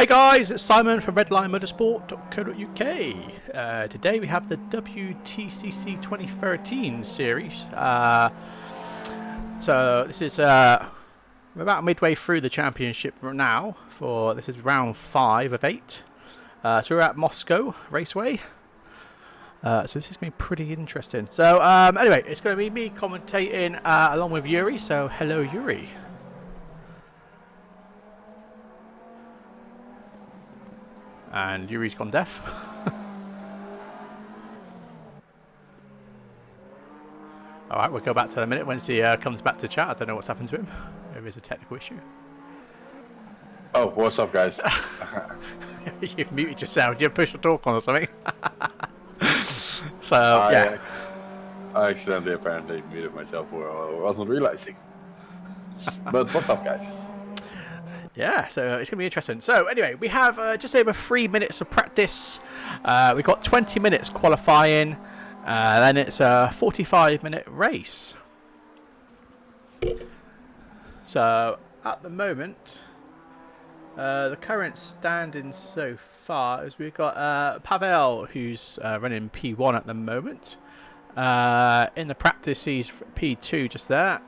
Hey guys, it's Simon from redlinemotorsport.co.uk. Today we have the WTCC 2013 series. So this is we're about midway through the championship now. This is round 5 of 8. So we're at Moscow Raceway. So this is going to be pretty interesting. So anyway, it's going to be me commentating along with Yuri. So hello, Yuri. And Yuri's gone deaf. Alright, we'll go back to in a minute once he comes back to chat. I don't know what's happened to him. Maybe it's a technical issue. Oh, what's up, guys? You've muted yourself. You push the talk on or something. So, yeah. I accidentally apparently muted myself where I wasn't realizing. But what's up, guys? Yeah, so it's going to be interesting. So anyway, we have just over 3 minutes of practice. We've got 20 minutes qualifying. Then it's a 45-minute race. So at the moment, the current standing so far is we've got Pavel, who's running P1 at the moment. In the practice, he's P2 just there.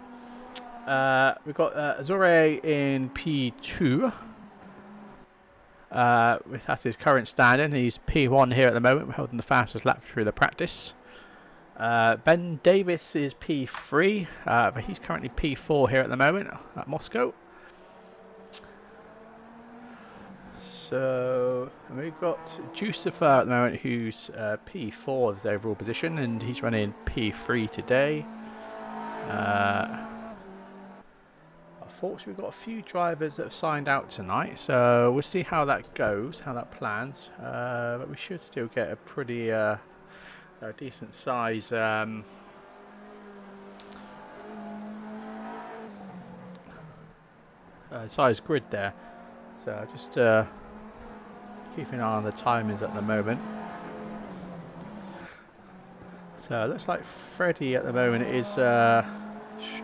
We've got Azure in P2. That's his current standing. He's P1 here at the moment. We're holding the fastest lap through the practice. Ben Davis is P3. But he's currently P4 here at the moment at Moscow. So we've got Jucifer at the moment, who's P4 is the overall position, and he's running P3 today. Unfortunately, we've got a few drivers that have signed out tonight, so we'll see how that goes, how that plans. But we should still get a pretty decent size size grid there. So just keeping an eye on the timings at the moment. So it looks like Freddie at the moment is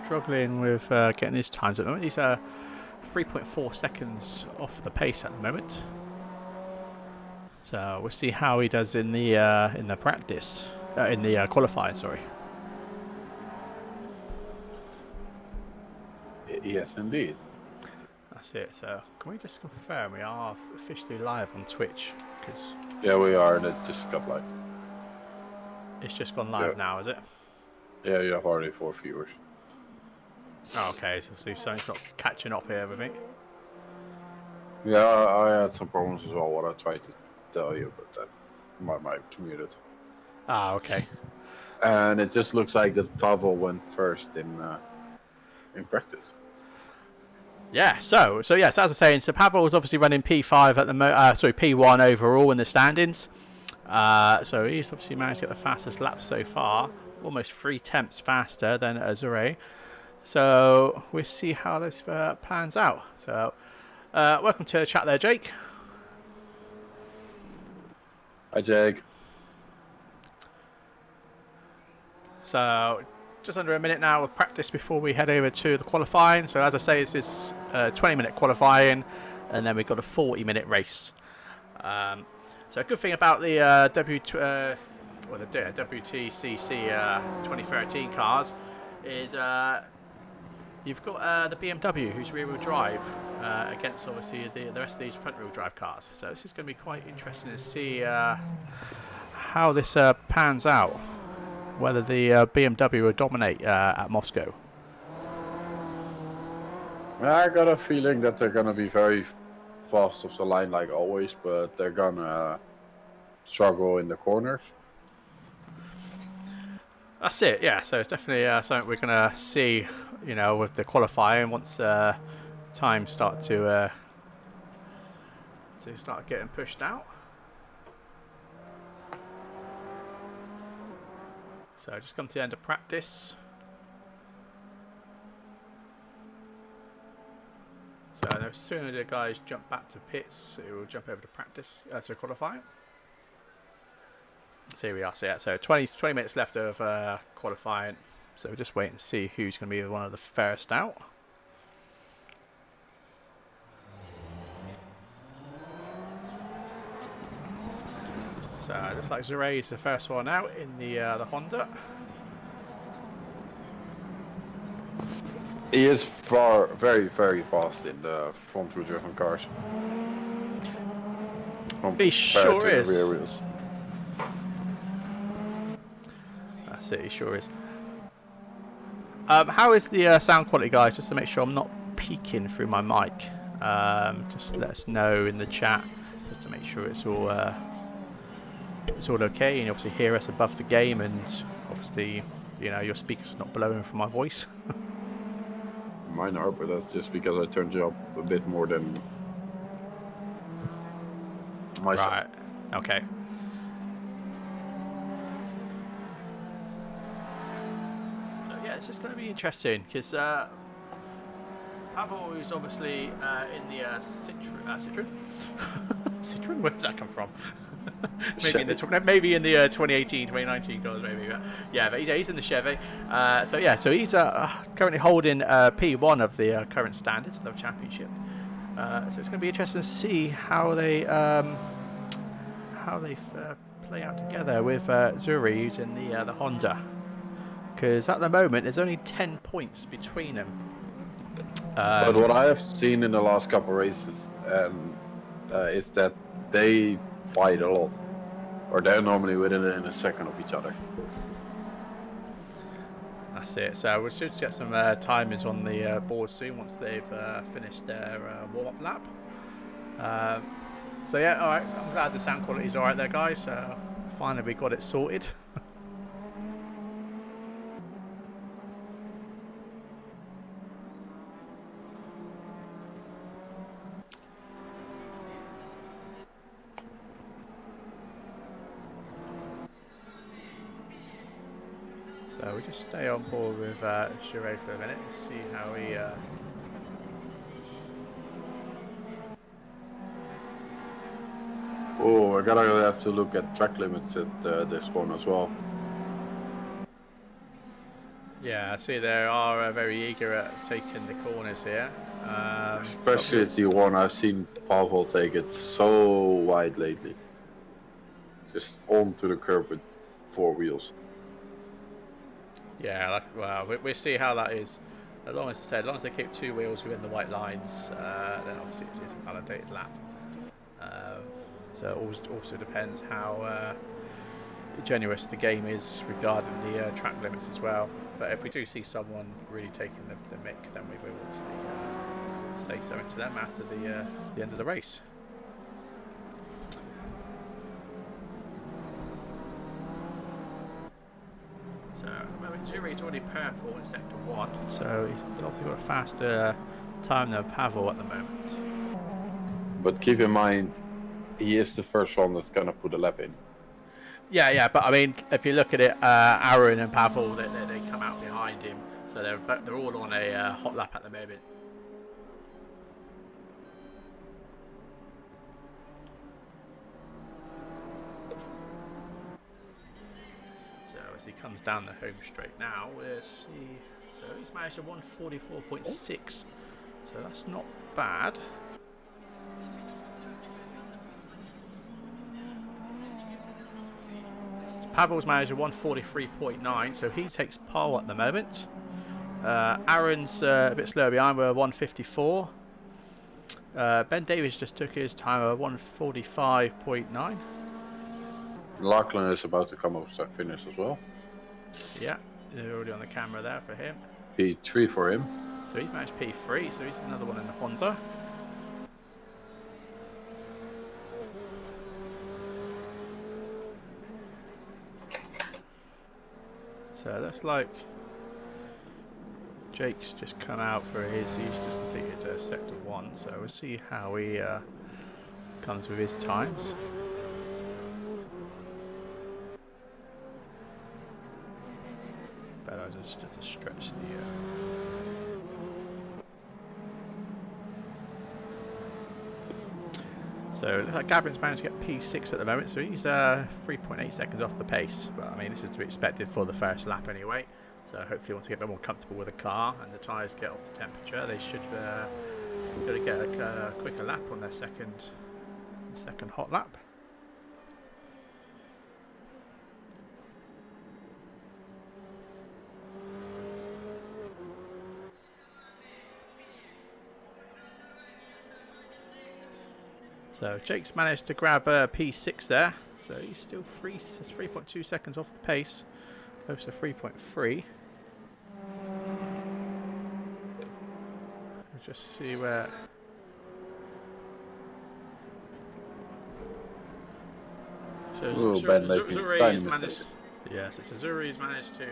struggling with getting his times at the moment. He's 3.4 seconds off the pace at the moment. So we'll see how he does in the practice, in the qualifying. Sorry. Yes, indeed. That's it. So can we just confirm we are officially live on Twitch? Because yeah, we are. And it just got like. It's just gone live now, is it? Yeah, you have already 4 viewers. Oh, okay, so something's not catching up here with me. Yeah, I had some problems as well. What I tried to tell you, but my mic's muted. Ah, okay. And it just looks like that Pavel went first in practice. Yeah. So yes, as I was saying, so Pavel is obviously running P5 at the P1 overall in the standings. So he's obviously managed to get the fastest lap so far, almost 3/10 faster than Azure. So we'll see how this pans out. So welcome to the chat there, Jake. Hi, Jake. So just under a minute now of practice before we head over to the qualifying. So as I say, this is 20-minute qualifying, and then we've got a 40-minute race. So a good thing about the WTCC 2013 cars is you've got the BMW, who's rear-wheel drive, against obviously the rest of these front-wheel drive cars. So this is going to be quite interesting to see how this pans out, whether the BMW will dominate at Moscow. I got a feeling that they're gonna be very fast off the line like always, but they're gonna struggle in the corners. That's it, yeah. So it's definitely something we're gonna see, you know, with the qualifying once times start to start getting pushed out. So just come to the end of practice. So as soon as the guys jump back to pits, it will jump over to practice, to qualifying. So here we are. So yeah, so 20 minutes left of qualifying. So we'll just wait and see who's going to be one of the first out. So it looks like Zure is the first one out in the Honda. He is very fast in the front-wheel driven cars. He sure to the is. rear wheels. That's it, he sure is. How is the sound quality, guys? Just to make sure I'm not peeking through my mic. Just let us know in the chat, just to make sure it's all okay, and you obviously hear us above the game, and obviously, you know, your speakers are not blowing from my voice. Mine are, but that's just because I turned you up a bit more than myself. Right. Okay. So yeah, this is going to be interesting because Pavel is obviously in the Citroen. Citroen? Where did that come from? maybe in the 2018, 2019 cars, maybe. But yeah, but he's in the Chevy. So he's currently holding P1 of the current standards of the championship. So it's going to be interesting to see how they play out together with Zuri using the Honda. Because at the moment there's only 10 points between them. But what I have seen in the last couple of races is that they fight a lot, or they're normally within a second of each other. That's it. So we should get some timings on the board soon once they've finished their warm-up lap. So yeah, all right. I'm glad the sound quality is all right there, guys. Finally, we got it sorted. So we just stay on board with Jure for a minute and see how he. Oh, I gotta have to look at track limits at this one as well. Yeah, I see they are very eager at taking the corners here. Especially at the one I've seen Pavel take it so wide lately. Just onto the curb with 4 wheels. Yeah, we'll see how that is. As long as they keep 2 wheels within the white lines, then obviously it's a validated lap. So it also depends how generous the game is regarding the track limits as well. But if we do see someone really taking the mick, then we will obviously say something to them after the end of the race. So at the moment, Jury's already purple in sector 1, so he's obviously got a faster time than Pavel at the moment. But keep in mind, he is the first one that's gonna put a lap in. Yeah, but I mean, if you look at it, Aaron and Pavel, they come out behind him, so they're all on a hot lap at the moment. So as he comes down the home straight now, we'll see. So he's managed a 144.6, so that's not bad. Pavel's managed a 143.9, so he takes pole at the moment. Aaron's a bit slower behind, we're 154. Ben Davies just took his time of 145.9. Lachlan is about to come up to finish as well. Yeah, they're already on the camera there for him. P3 for him. So he's managed P3, so he's another one in the Honda. So it looks like Jake's just come out for his, he's just completed sector 1, so we'll see how he comes with his times. But I'll just to stretch the So it looks like Gavrin's managed to get P6 at the moment, so he's 3.8 seconds off the pace. But I mean, this is to be expected for the first lap anyway. So hopefully once they get a bit more comfortable with the car and the tyres get up to temperature, they should be able to get a quicker lap on their second hot lap. So Jake's managed to grab P6 there. So he's still 3.2 seconds off the pace. Close to 3.3. We'll just see where... So Zuri's managed... Yes, it's Zuri's managed to...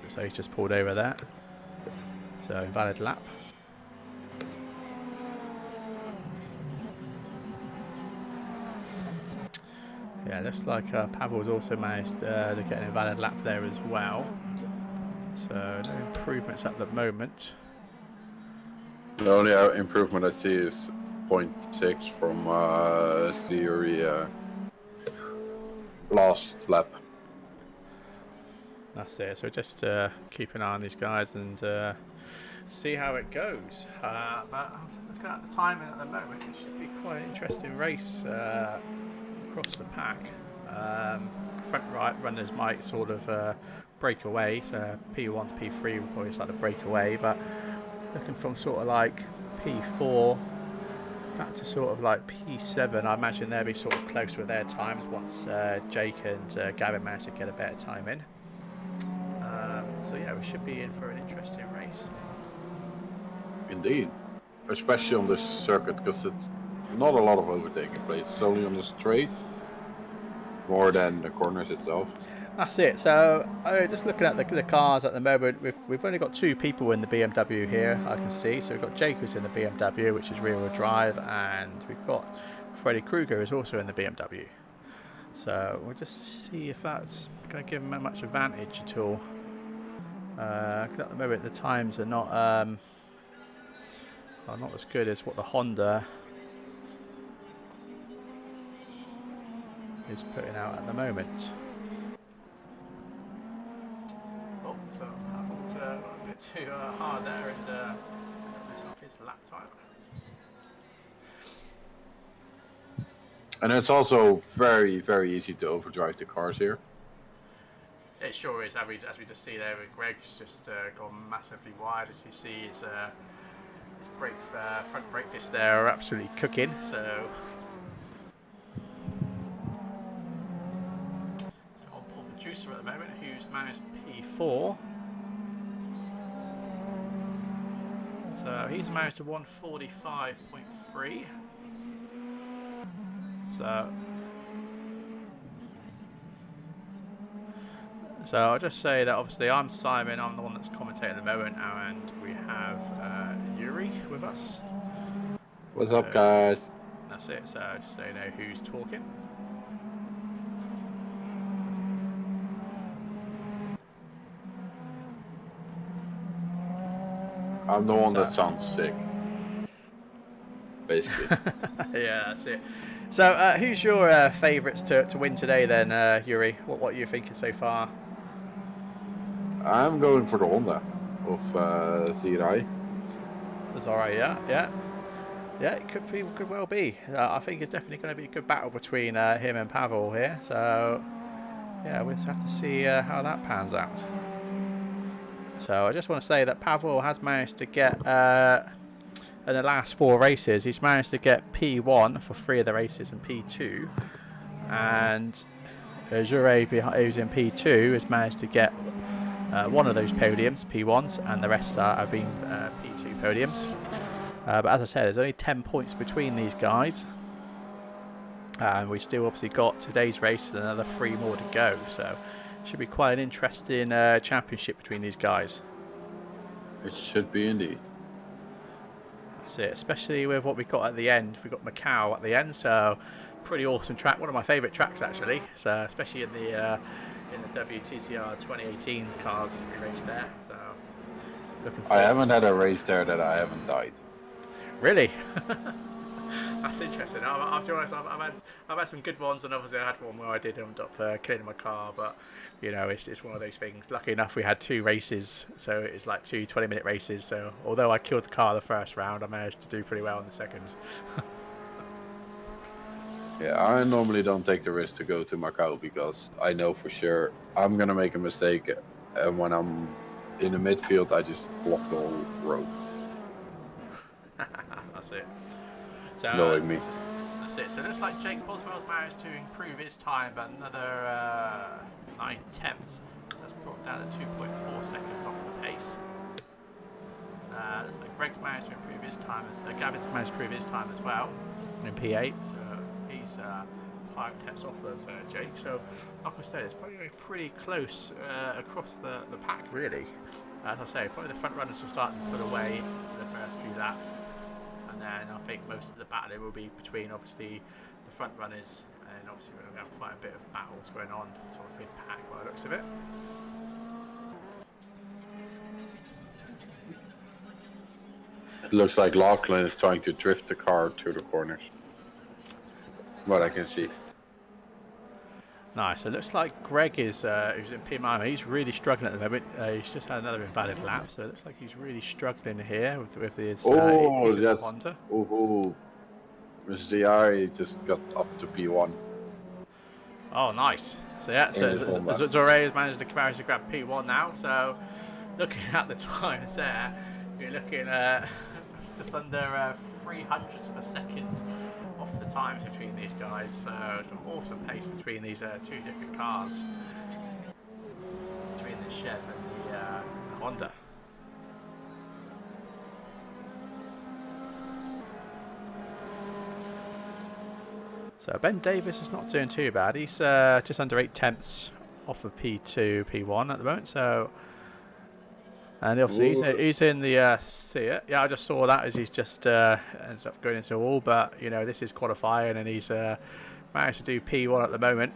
so he's just pulled over there. So invalid lap. Yeah, looks like Pavel's also managed to get an invalid lap there as well. So no improvements at the moment. The only improvement I see is 0.6 from Zuri last lap. That's it. So just keep an eye on these guys and see how it goes. But looking at the timing at the moment, it should be quite an interesting race across the pack. Front right runners might sort of break away. So P1 to P3 will probably start to break away. But looking from sort of like P4 back to sort of like P7, I imagine they'll be sort of close with their times once Jake and Gavin manage to get a better time in. So yeah, we should be in for an interesting race. Indeed, especially on this circuit, because it's not a lot of overtaking place. It's only on the straights more than the corners itself. That's it. So just looking at the cars at the moment, we've only got 2 people in the BMW here, I can see. So we've got Jake who's in the BMW, which is rear-wheel drive, and we've got Freddie Krueger who's also in the BMW. So we'll just see if that's going to give him much advantage at all. Because at the moment the times are not not as good as what the Honda is putting out at the moment. Oh, so I thought a bit too hard there and messed up his lap time. And it's also very, very easy to overdrive the cars here. It sure is, as we just see there with Greg's just gone massively wide. As you see, his front brake discs there are absolutely cooking. So on board the juicer at the moment, who's managed P4. So he's managed to 145.3. So I'll just say that obviously I'm Simon, I'm the one that's commentating at the moment, and we have Yuri with us. What's up, guys? That's it, so just so you know who's talking. I'm the one that sounds sick. Basically. Yeah, that's it. So who's your favourites to win today then, Yuri? What are you thinking so far? I'm going for the Honda of Zirai. Zara, yeah, it could well be. I think it's definitely going to be a good battle between him and Pavel here. So yeah, we'll just have to see how that pans out. So I just want to say that Pavel has managed to get in the last 4 races, he's managed to get P1 for 3 of the races and P2, and Jure, who's in P2, has managed to get 1 of those podiums, P1s, and the rest have been P2 podiums. But as I said, there's only 10 points between these guys, and we still obviously got today's race and another 3 more to go. So it should be quite an interesting championship between these guys. It should be indeed. That's it, especially with what we got at the end. We got Macau at the end, so pretty awesome track. One of my favourite tracks actually. So especially in the WTCR 2018 cars we raced there. So looking forward. I haven't had a race there that I haven't died. Really? That's interesting. I'll be honest, I've had some good ones, and obviously I had one where I did end up cleaning my car, but you know, it's one of those things. Lucky enough we had 2 races, so it's like 2 20-minute races, so although I killed the car the first round, I managed to do pretty well in the second. Yeah, I normally don't take the risk to go to Macau because I know for sure I'm gonna make a mistake, and when I'm in the midfield I just block the whole road. That's it. So knowing me. that's it. So it looks like Jake Boswell's managed to improve his time by another 9/10. So that's brought down to 2.4 seconds off the pace. Looks like Greg's managed to improve his time. Gavin's managed to improve his time as well in P8. So he's 5 tenths off of Jake. So like I said, it's probably pretty close across the pack, really. As I say, probably the front runners will start to put away the first few laps. And then I think most of the battle will be between obviously the front runners, and obviously we're going to have quite a bit of battles going on, sort of mid-pack by the looks of it. It looks like Lachlan is trying to drift the car through the corners. What I can see. Nice. So it looks like Greg is who's in P9. He's really struggling at the moment. He's just had another invalid lap, so it looks like he's really struggling here with his that's Honda. ZI just got up to P1. Oh, nice. So yeah, so Zoré has managed to grab P1 now. So looking at the times there, you're looking at just under 300ths of a second off the times between these guys. So some awesome pace between these two different cars, between the Chev and the Honda. So Ben Davis is not doing too bad. He's just under 8/10 off of P2, P1 at the moment. So, and obviously he's in the see it. Yeah, I just saw that as he's just ends up going into a wall. But you know, this is qualifying, and he's managed to do P1 at the moment.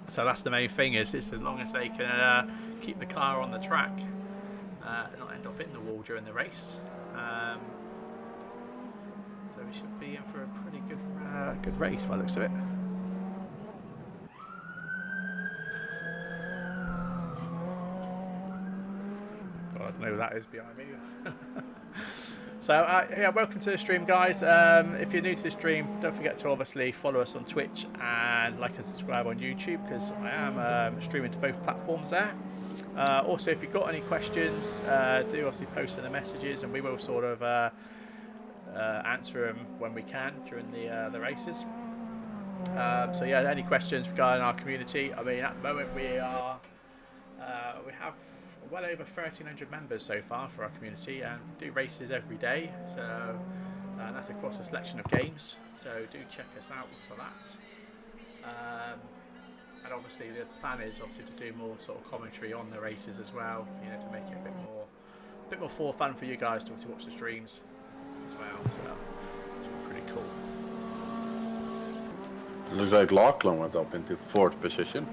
So that's the main thing. Is as long as they can keep the car on the track, not end up in the wall during the race. So we should be in for a pretty good race by the looks of it. God, I don't know who that is behind me. So yeah, welcome to the stream, guys. If you're new to the stream, don't forget to obviously follow us on Twitch and like and subscribe on YouTube, because I am streaming to both platforms there. Also, if you've got any questions, do obviously post in the messages, and we will sort of answer them when we can during the races. So yeah, any questions regarding our community? I mean, at the moment we have well over 1,300 members so far for our community, and do races every day. So that's across a selection of games. So do check us out for that. And obviously the plan is obviously to do more sort of commentary on the races as well. You know, to make it a bit more for fun for you guys to watch the streams as well. So it's pretty cool. It looks like Lachlan went up into 4th position.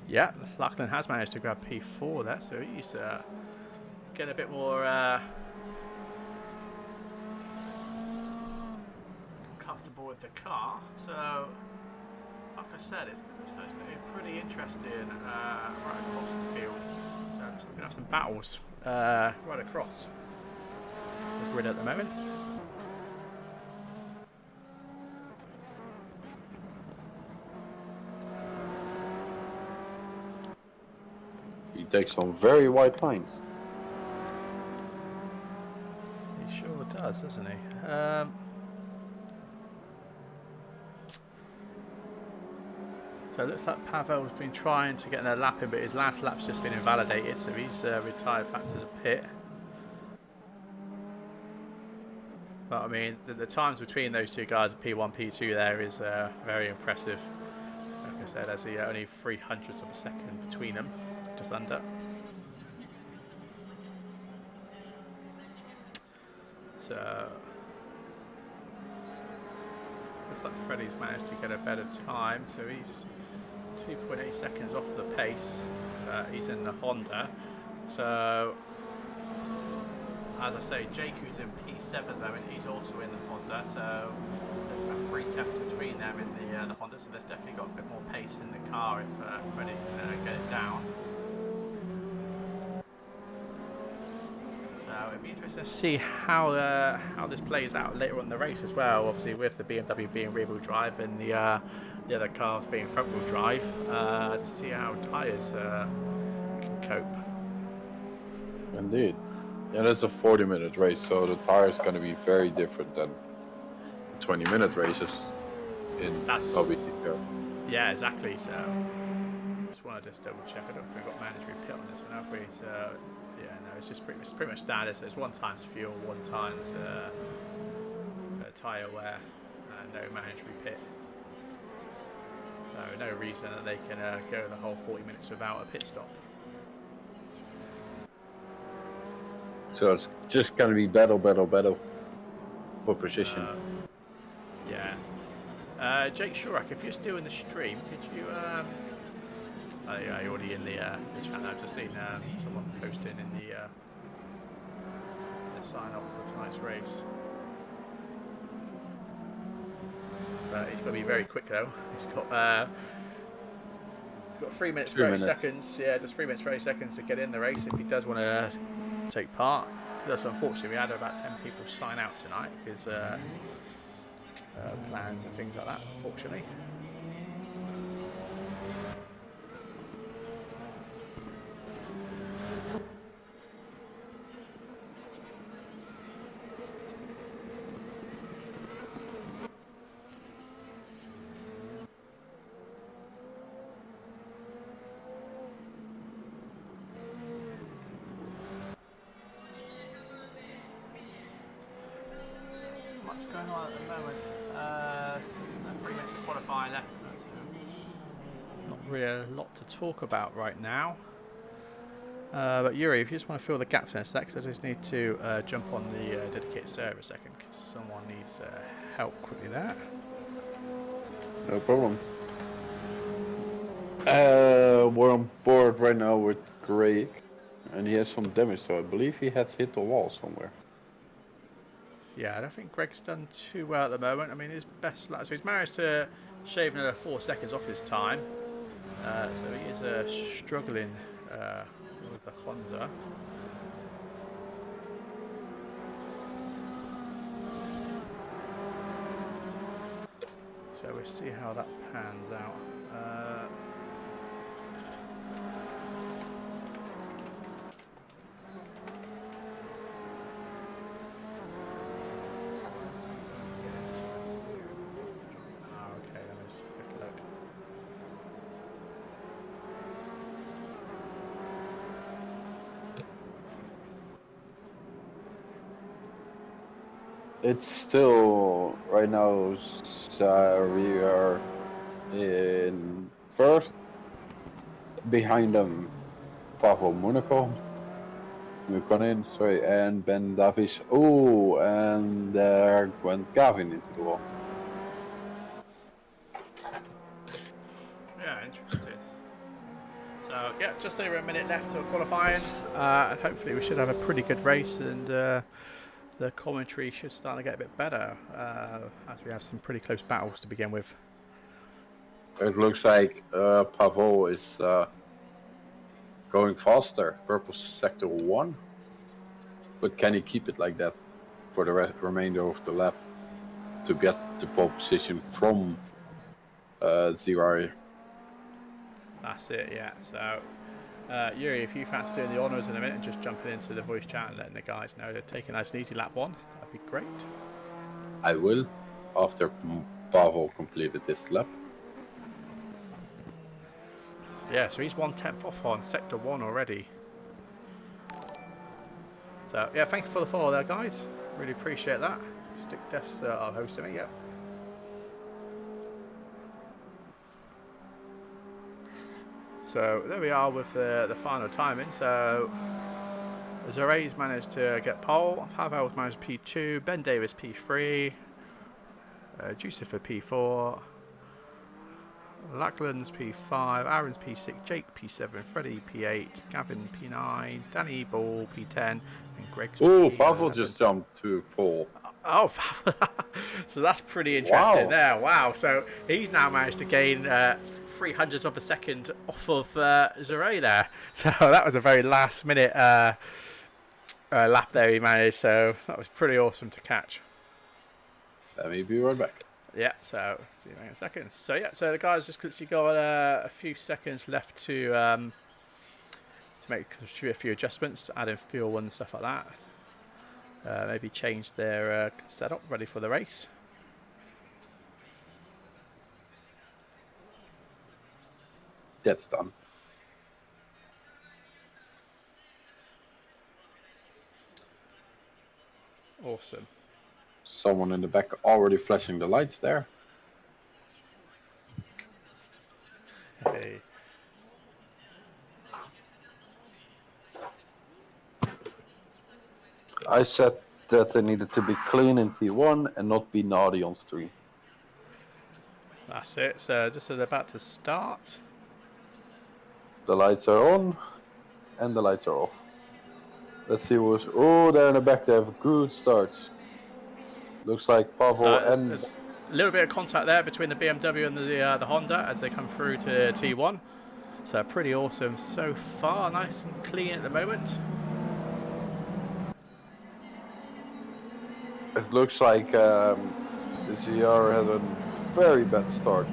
Yeah, Lachlan has managed to grab P4 there, so he's getting a bit more comfortable with the car. So, like I said, it's going to be pretty interesting right across the field. So we're going to have some battles right across the grid at the moment. He takes some very wide lines. He sure does, doesn't he? So it looks like Pavel's been trying to get in a lap in, but his last lap's just been invalidated, so he's retired back to the pit. But I mean, the times between those two guys at P1, P2 there is very impressive. Like I said, there's only 300ths of a second between them, just under. So looks like Freddie's managed to get a better time, so he's 2.8 seconds off the pace. He's in the Honda. So as I say, Jake, who's in P7 at the moment, he's also in the Honda. So there's about 3 tenths between them in the Honda. So there's definitely got a bit more pace in the car if Freddie can get it down. So it'd be interesting to see how this plays out later on in the race as well. Obviously, with the BMW being rear-wheel drive and the other cars being front-wheel drive, to see how tyres can cope. Indeed. Yeah, that's a 40-minute race, so the tire is going to be very different than 20-minute races in That's WTCC. yeah, exactly. So just want to just double check. I don't think we've got mandatory pit on this one, have we? So yeah, no, it's just pretty much standard. So it's 1 times fuel, 1 times tyre wear, no mandatory pit. So no reason that they can go the whole 40 minutes without a pit stop. So it's just going to be battle for position. Yeah. Jake Shurak, if you're still in the stream, could you? Oh, yeah, you're already in the chat. I've just seen someone posting in the sign up for tonight's race. But he's got to be very quick though. He's got 3 minutes 30 seconds. Yeah, just 3 minutes 30 seconds to get in the race if he does want to take part. That's unfortunately we had about 10 people sign out tonight because plans and things like that. Unfortunately. Much going on at the moment. 3 minutes of qualifying left. Not really a lot to talk about right now. But Yuri, if you just want to fill the gaps in a sec, I just need to jump on the dedicated server a second because someone needs help quickly there. No problem. We're on board right now with Greg, and he has some damage, so I believe he has hit the wall somewhere. Yeah, I don't think Greg's done too well at the moment. I mean, his best lap, so he's managed to shave another 4 seconds off his time. So he is struggling with the Honda. So we'll see how that pans out. Okay, let me just quick look. It's still right now. We are in first, behind them, Pavel Mukonin, sorry, and Ben Davies. Oh, and there went Gavin into the wall. Yeah, interesting. So yeah, just over a minute left to qualifying, and hopefully we should have a pretty good race, and the commentary should start to get a bit better as we have some pretty close battles to begin with. It looks like Pavel is going faster. Purple sector 1. But can he keep it like that for the remainder of the lap to get the pole position from Zirari? That's it, yeah. So, Yuri, if you fancy doing the honours in a minute and just jumping into the voice chat and letting the guys know they're taking a nice and easy lap 1, that'd be great. I will, after Pavel completed this lap. Yeah, so he's 1/10 off on sector 1 already. So, yeah, thank you for the follow there, guys. Really appreciate that. Stick Def's our host of it, yeah. So there we are with the final timing. So Zaray's managed to get pole, Pavel's managed P2, Ben Davis P3, Jucifer P4, Lackland's P5, Aaron's P6, Jake P7, Freddie P8, Gavin P9, Danny Ball P10, and Greg's Oh, P11. Pavel just jumped to pole. Oh, so that's pretty interesting there. Wow, so he's now managed to gain 0.03 of a second off of Zaray there. So that was a very last minute lap there he managed, so that was pretty awesome to catch. Let me be right back. Yeah, so see you in a second. So yeah, so the guys just literally got a few seconds left to to make a few adjustments, add in fuel and stuff like that. Maybe change their setup, ready for the race. That's done. Awesome. Someone in the back already flashing the lights there. Hey. I said that they needed to be clean in T1 and not be naughty on stream. That's it. So just as they're about to start. The lights are on and the lights are off. Let's see who's... Oh, they're in the back. They have a good start. Looks like Pavel and... There's a little bit of contact there between the BMW and the Honda as they come through to T1. So pretty awesome so far. Nice and clean at the moment. It looks like the ZR had a very bad start.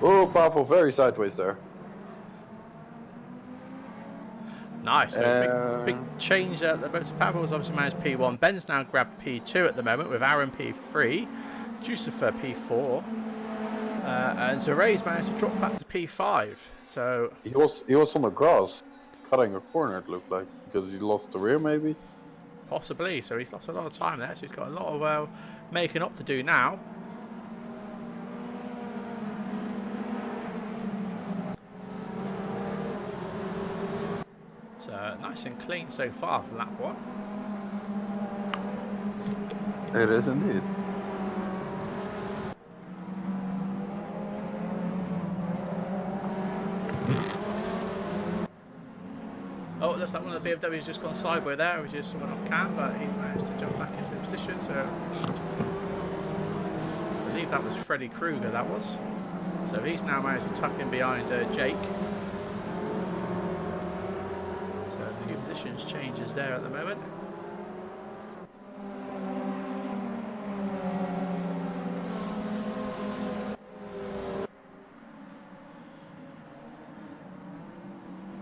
Oh, Pavel very sideways there. Nice. So big change at the motor. Pavel's obviously managed P1. Ben's now grabbed P2 at the moment with Aaron P3, Jucifer P4, and Zaray's managed to drop back to P5. So he was on the grass, cutting a corner. It looked like because he lost the rear maybe. Possibly. So he's lost a lot of time there. So he's got a lot of making up to do now. So nice and clean so far for lap 1. It is indeed. Oh, it looks like one of the BMWs just gone sideways there, which is someone off cam, but he's managed to jump back into position. So I believe that was Freddie Krueger, that was. So he's now managed to tuck in behind Jake. A few positions changes there at the moment.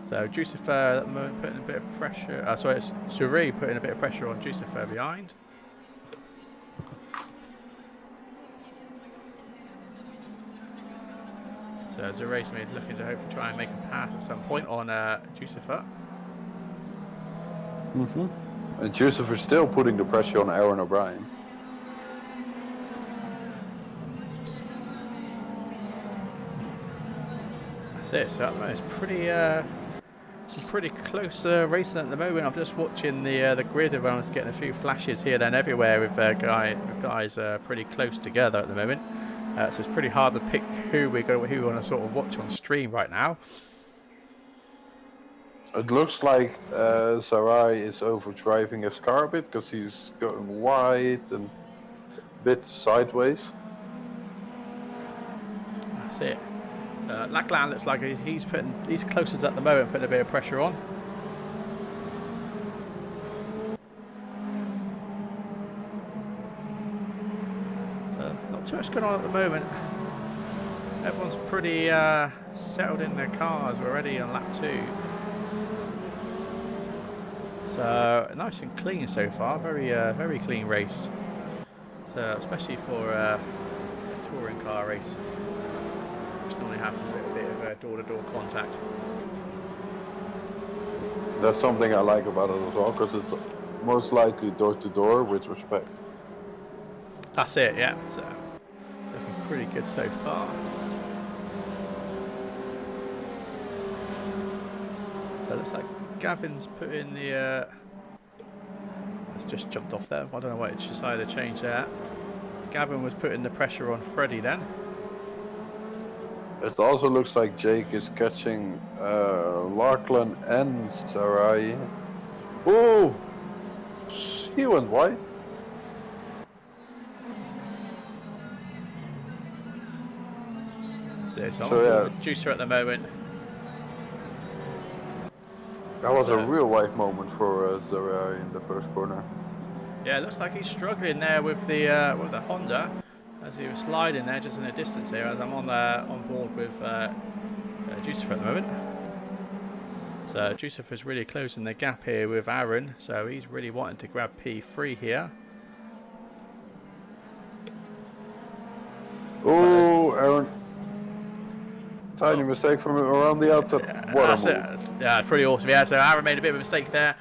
So Jucifer at the moment putting a bit of pressure. Sorry, it's Jury putting a bit of pressure on Jucifer behind. So as a race mate looking to hopefully try and make a pass at some point on Jucifer. And Jucifer still putting the pressure on Aaron O'Brien. That's it. So it's pretty, some pretty close racing at the moment. I'm just watching the grid. Everyone's getting a few flashes here, then everywhere with guys pretty close together at the moment. So it's pretty hard to pick who we want to sort of watch on stream right now. It looks like Sarai is overdriving his car a bit because he's going wide and a bit sideways. That's it. So Lachlan looks like he's closest at the moment, putting a bit of pressure on. So not too much going on at the moment. Everyone's pretty settled in their cars already on lap 2. So nice and clean so far, very clean race. So especially for a touring car race, which normally have a little bit of door-to-door contact. That's something I like about it as well, because it's most likely door-to-door with respect. That's it, yeah. So looking pretty good so far. So it looks like Gavin's put in the it's just jumped off there. I don't know why it's decided to change that. Gavin was putting the pressure on Freddie then. It also looks like Jake is catching Lachlan and Sarai. Oh! He went wide. So it's on So, Juicer at the moment. That was a real wide moment for Sarai in the first corner. Yeah, it looks like he's struggling there with the Honda as he was sliding there just in the distance here as I'm on board with Juicer at the moment. So Jusifer's really closing the gap here with Aaron, so he's really wanting to grab P3 here. Oh, Aaron. Tiny mistake from around the outside. What a move. Yeah, pretty awesome. Yeah, so Aaron made a bit of a mistake there.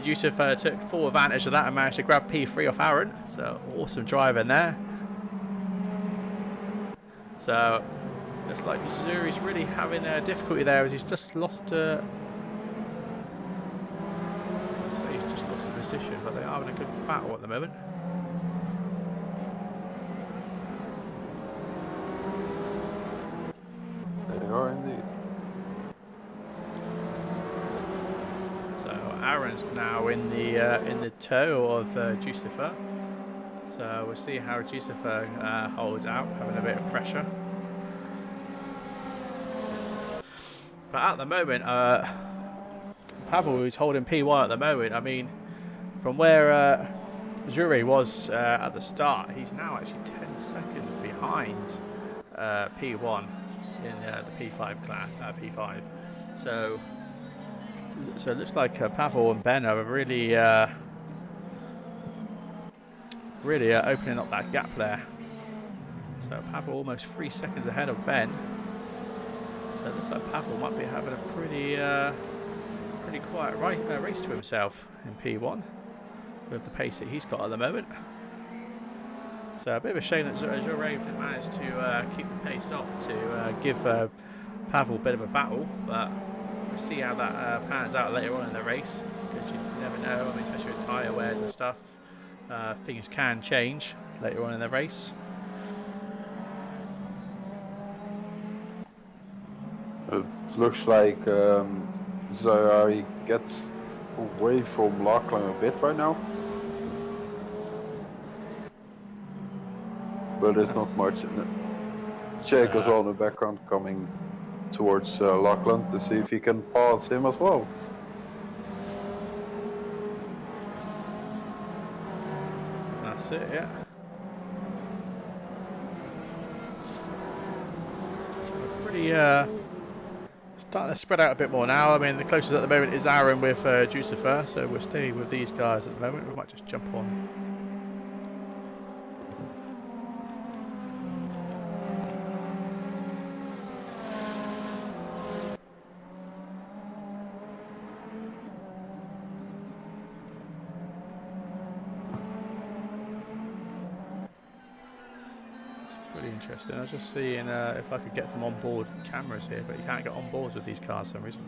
Yusuf took full advantage of that and managed to grab P3 off Aaron. So awesome driving there. So looks like Zuri's really having difficulty there as he's just lost. So he's just lost the position, but they are having a good battle at the moment. They are indeed. So Aaron's now in the toe of Jusifer. So we'll see how Jusifer holds out, having a bit of pressure. But at the moment, Pavel, who's holding P1 at the moment, I mean, from where Zuri was at the start, he's now actually 10 seconds behind P1 in the P5 class. P5. So it looks like Pavel and Ben are really opening up that gap there. So Pavel almost 3 seconds ahead of Ben. So it looks like Pavel might be having a pretty quiet race to himself in P1 with the pace that he's got at the moment. So a bit of a shame that Zurave didn't manage to keep the pace up to give Pavel a bit of a battle, but we'll see how that pans out later on in the race, because you never know. I mean, especially with tyre wears and stuff, things can change later on in the race. It looks like Zayari gets away from Lachlan a bit right now. But it's not much. Jake is on the background coming towards Lachlan to see if he can pass him as well. That's it, yeah. So pretty starting to spread out a bit more now. I mean, the closest at the moment is Aaron with Jusifer, so we'll stay with these guys at the moment. We might just jump on. Interesting. I was just seeing if I could get them on board cameras here, but you can't get on board with these cars for some reason.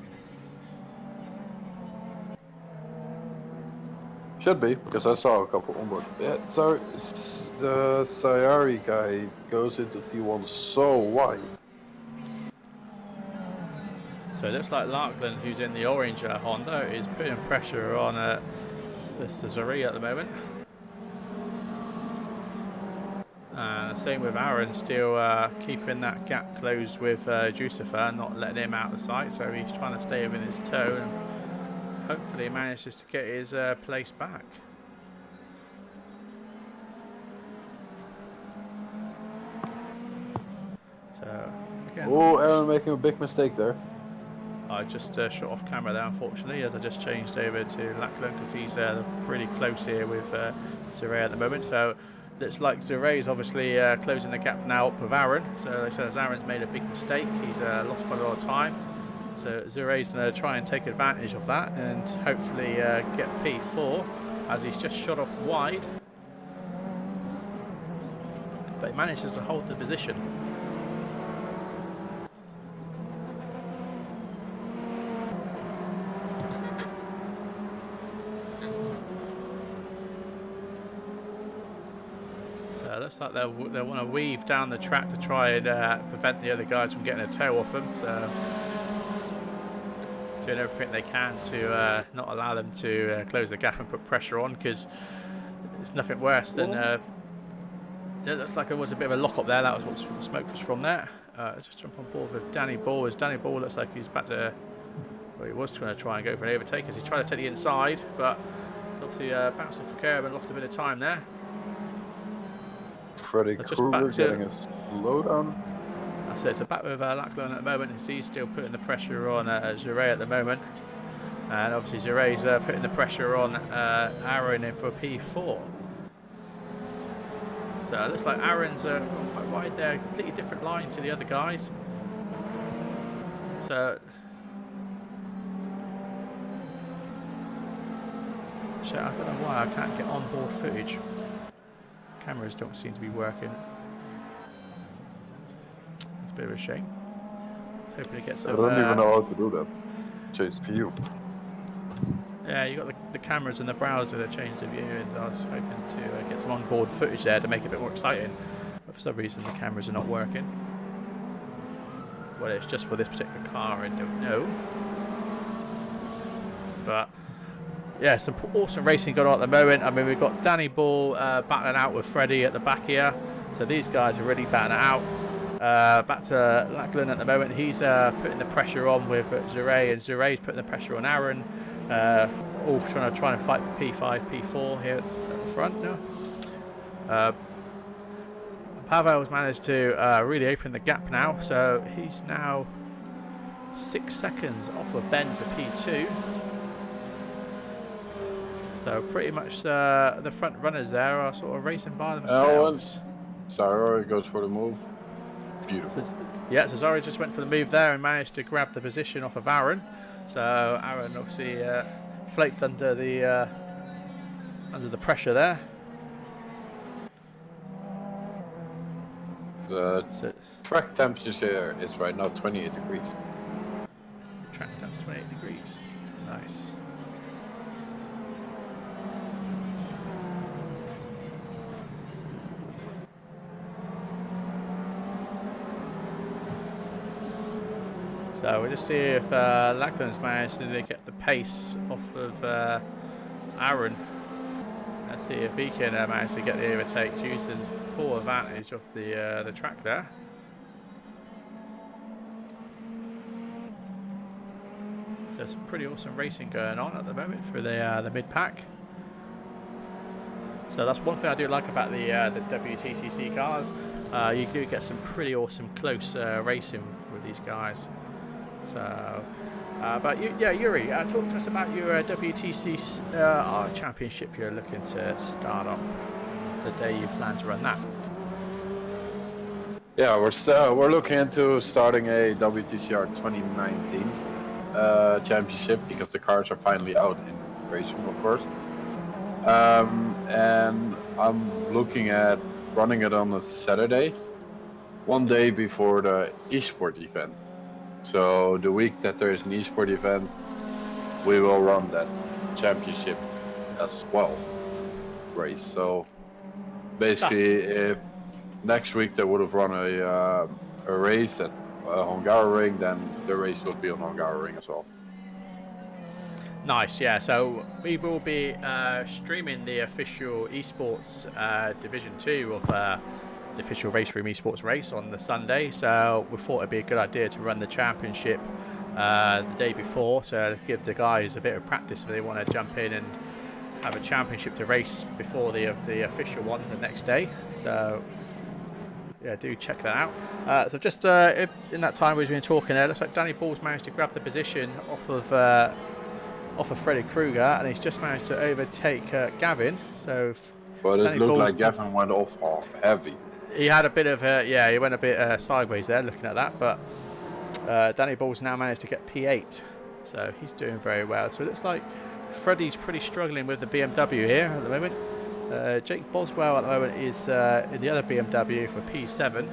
Should be, because I saw a couple on board. Yeah, so the Sayari guy goes into T1 so wide. So it looks like Larkland, who's in the orange Honda, is putting pressure on Zuri at the moment. Same with Aaron, still keeping that gap closed with Jusifer, not letting him out of sight, so he's trying to stay within his toe and hopefully manages to get his place back. So again, oh, Aaron making a big mistake there. I just shot off camera there, unfortunately, as I just changed over to Lachlan, because he's pretty close here with Zure at the moment. So looks like Zure is obviously closing the gap now up with Aaron. So they said as Aaron's made a big mistake, he's lost quite a lot of time. So Zure's going to try and take advantage of that and hopefully get P4 as he's just shot off wide. But he manages to hold the position. So it looks like they'll want to weave down the track to try and prevent the other guys from getting a toe off them. So doing everything they can to not allow them to close the gap and put pressure on, because it's nothing worse than it looks like it was a bit of a lock up there. That was what the smoke was from there. Just jump on board with Danny Ball, as Danny Ball looks like he's about to, well, he was trying to try and go for an overtake as he's trying to take the inside, but obviously bounced off the curb and lost a bit of time there. Freddy Krueger getting a slow down. That's it, so back with Lachlan at the moment, as he's still putting the pressure on Jure at the moment. And obviously Zeray's putting the pressure on Aaron in for P4. So it looks like Aaron's quite wide there, completely different line to the other guys. So I don't know why I can't get onboard footage. Cameras don't seem to be working. It's a bit of a shame. I was hoping to get some. I don't even know how to do that. Change view. Yeah, you got the cameras in the browser that change the view, and I was hoping to get some onboard footage there to make it a bit more exciting. But for some reason, the cameras are not working. Whether it's just for this particular car, I don't know. But yeah, some awesome racing going on at the moment. I mean, we've got Danny Ball battling out with Freddie at the back here. So these guys are really battling it out. Back to Lachlan at the moment. He's putting the pressure on with Zeray, and Zeray's putting the pressure on Aaron. All trying to fight for P5, P4 here at the front now. Pavel's managed to really open the gap now, so he's now 6 seconds off of Ben for P2. So pretty much the front runners there are sort of racing by themselves. Zara goes for the move. Beautiful. So Zara just went for the move there and managed to grab the position off of Aaron. So Aaron obviously flaked under the pressure there. The track temperature is right now 28 degrees. The track temp's 28 degrees. Nice. So we'll just see if Lachlan's managed to get the pace off of Aaron. Let's see if he can manage to get the overtake, use the full advantage of the track there. So some pretty awesome racing going on at the moment for the mid pack. So that's one thing I do like about the WTCC cars. You do get some pretty awesome close racing with these guys. So, but Yuri, talk to us about your WTCC championship you're looking to start on the day you plan to run that. Yeah, we're looking into starting a WTCR 2019 championship because the cars are finally out in racing, of course. And I'm looking at running it on a Saturday, one day before the eSport event. So the week that there is an eSport event, we will run that championship as well race. So basically, if next week they would have run a race at Hungaroring, then the race will be on Hungaroring as well. Nice, yeah. So we will be streaming the official esports Division 2 of the official Race Room esports race on the Sunday. So we thought it'd be a good idea to run the championship the day before, so to give the guys a bit of practice if they want to jump in and have a championship to race before the official one the next day. So yeah, do check that out. So just in that time we've been talking there, looks like Danny Ball's managed to grab the position off of Freddie Kruger, and he's just managed to overtake Gavin. So, but it looked like Gavin went off heavy. He had a bit of he went a bit sideways there looking at that, but Danny Ball's now managed to get P8, so he's doing very well. So it looks like Freddie's pretty struggling with the BMW here at the moment. Jake Boswell at the moment is in the other BMW for P7,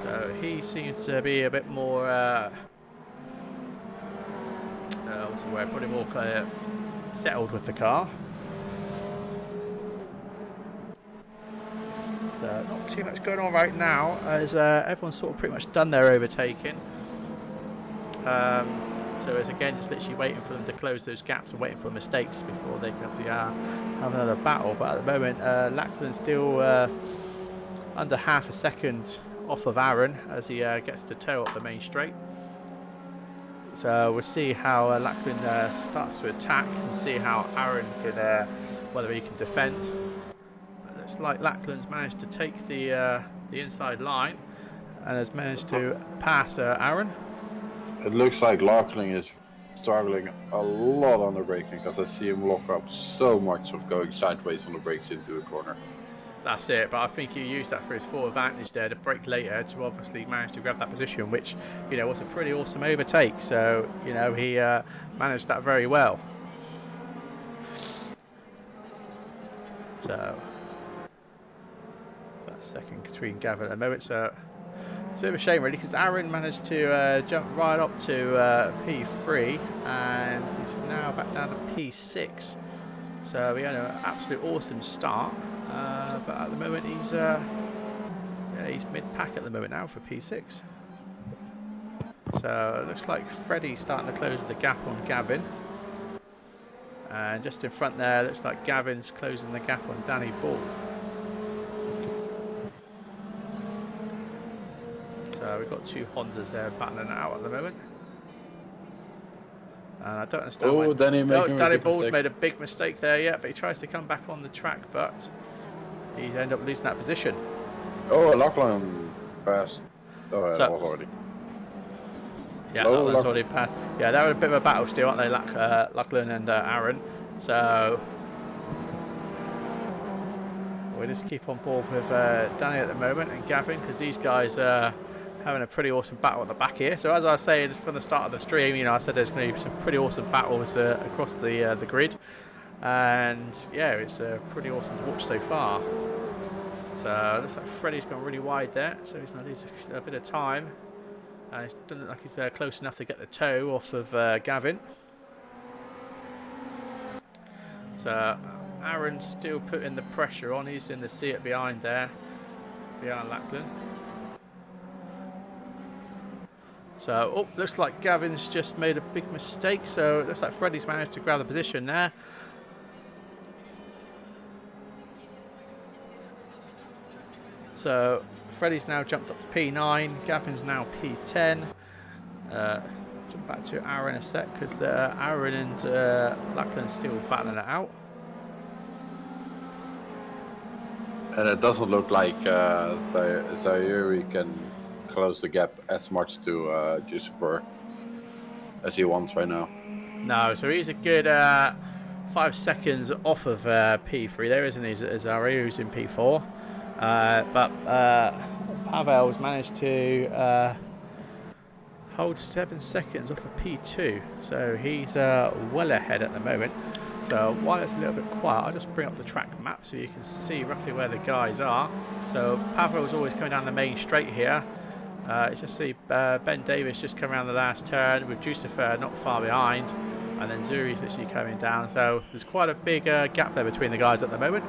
so he seems to be a bit more what's the word, probably more settled with the car. So not too much going on right now, as everyone's sort of pretty much done their overtaking. So it's again just literally waiting for them to close those gaps and waiting for mistakes before they can obviously have another battle. But at the moment, Lachlan's still under half a second off of Aaron as he gets to toe up the main straight. So we'll see how Lachlan starts to attack and see how Aaron can, whether he can defend. Looks like Lachlan's managed to take the inside line and has managed to pass Aaron. It looks like Lachlan is struggling a lot on the braking because I see him lock up so much of going sideways on the brakes into a corner. That's it, but I think he used that for his full advantage there to brake later to obviously manage to grab that position, which, you know, was a pretty awesome overtake. So, you know, he managed that very well. So, that second between Gavin at the moment. So, it's a bit of a shame, really, because Aaron managed to jump right up to P3, and he's now back down to P6. So, he had an absolute awesome start. But at the moment he's mid-pack at the moment now for P6. So it looks like Freddie's starting to close the gap on Gavin. And just in front there, looks like Gavin's closing the gap on Danny Ball. So we've got two Hondas there battling it out at the moment. And I don't understand why. Danny Ball's made a big mistake there, yeah, but he tries to come back on the track, but he ended up losing that position. Oh, Lachlan passed. Oh, that was already. Yeah, that was already passed. Yeah, they were a bit of a battle still, aren't they, Lachlan and Aaron? So we'll just keep on board with Danny at the moment and Gavin, because these guys are having a pretty awesome battle at the back here. So as I was saying from the start of the stream, you know, I said there's going to be some pretty awesome battles across the grid. And yeah, it's pretty awesome to watch so far. So it looks like Freddie's gone really wide there, so he's going to lose a bit of time. It doesn't look like he's close enough to get the toe off of Gavin. So Aaron's still putting the pressure on. He's in the seat behind there, behind Lachlan. So, looks like Gavin's just made a big mistake. So it looks like Freddie's managed to grab the position there. So Freddie's now jumped up to P9, Gavin's now P10. Jump back to Aaron a sec, because Aaron and Lachlan still battling it out. And it doesn't look like Sayuri can close the gap as much to Giuseppe as he wants right now. No, so he's a good 5 seconds off of P3 there, isn't he? Zari, who's in P4. But Pavel's managed to hold 7 seconds off of P2, so he's well ahead at the moment. So while it's a little bit quiet, I'll just bring up the track map so you can see roughly where the guys are. So Pavel's always coming down the main straight here. It's just see Ben Davis just come around the last turn with Giuseppe not far behind, and then Zuri's literally coming down. So there's quite a big gap there between the guys at the moment.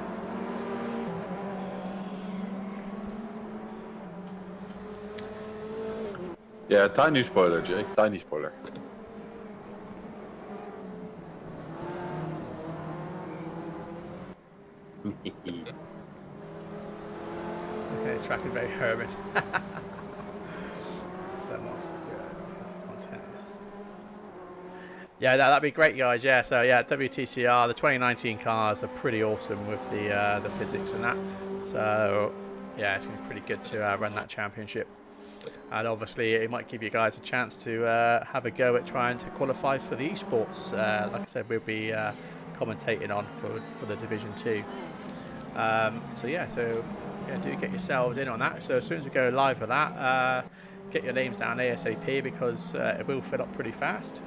Yeah, tiny spoiler, Jake. Tiny spoiler. Okay, track is very hermit. Yeah, that'd be great, guys. Yeah, so yeah, WTCR, the 2019 cars are pretty awesome with the physics and that. So yeah, it's gonna be pretty good to run that championship. And obviously, it might give you guys a chance to have a go at trying to qualify for the esports. Like I said, we'll be commentating on for the Division 2. So yeah, do get yourselves in on that. So as soon as we go live for that, get your names down ASAP, because it will fill up pretty fast.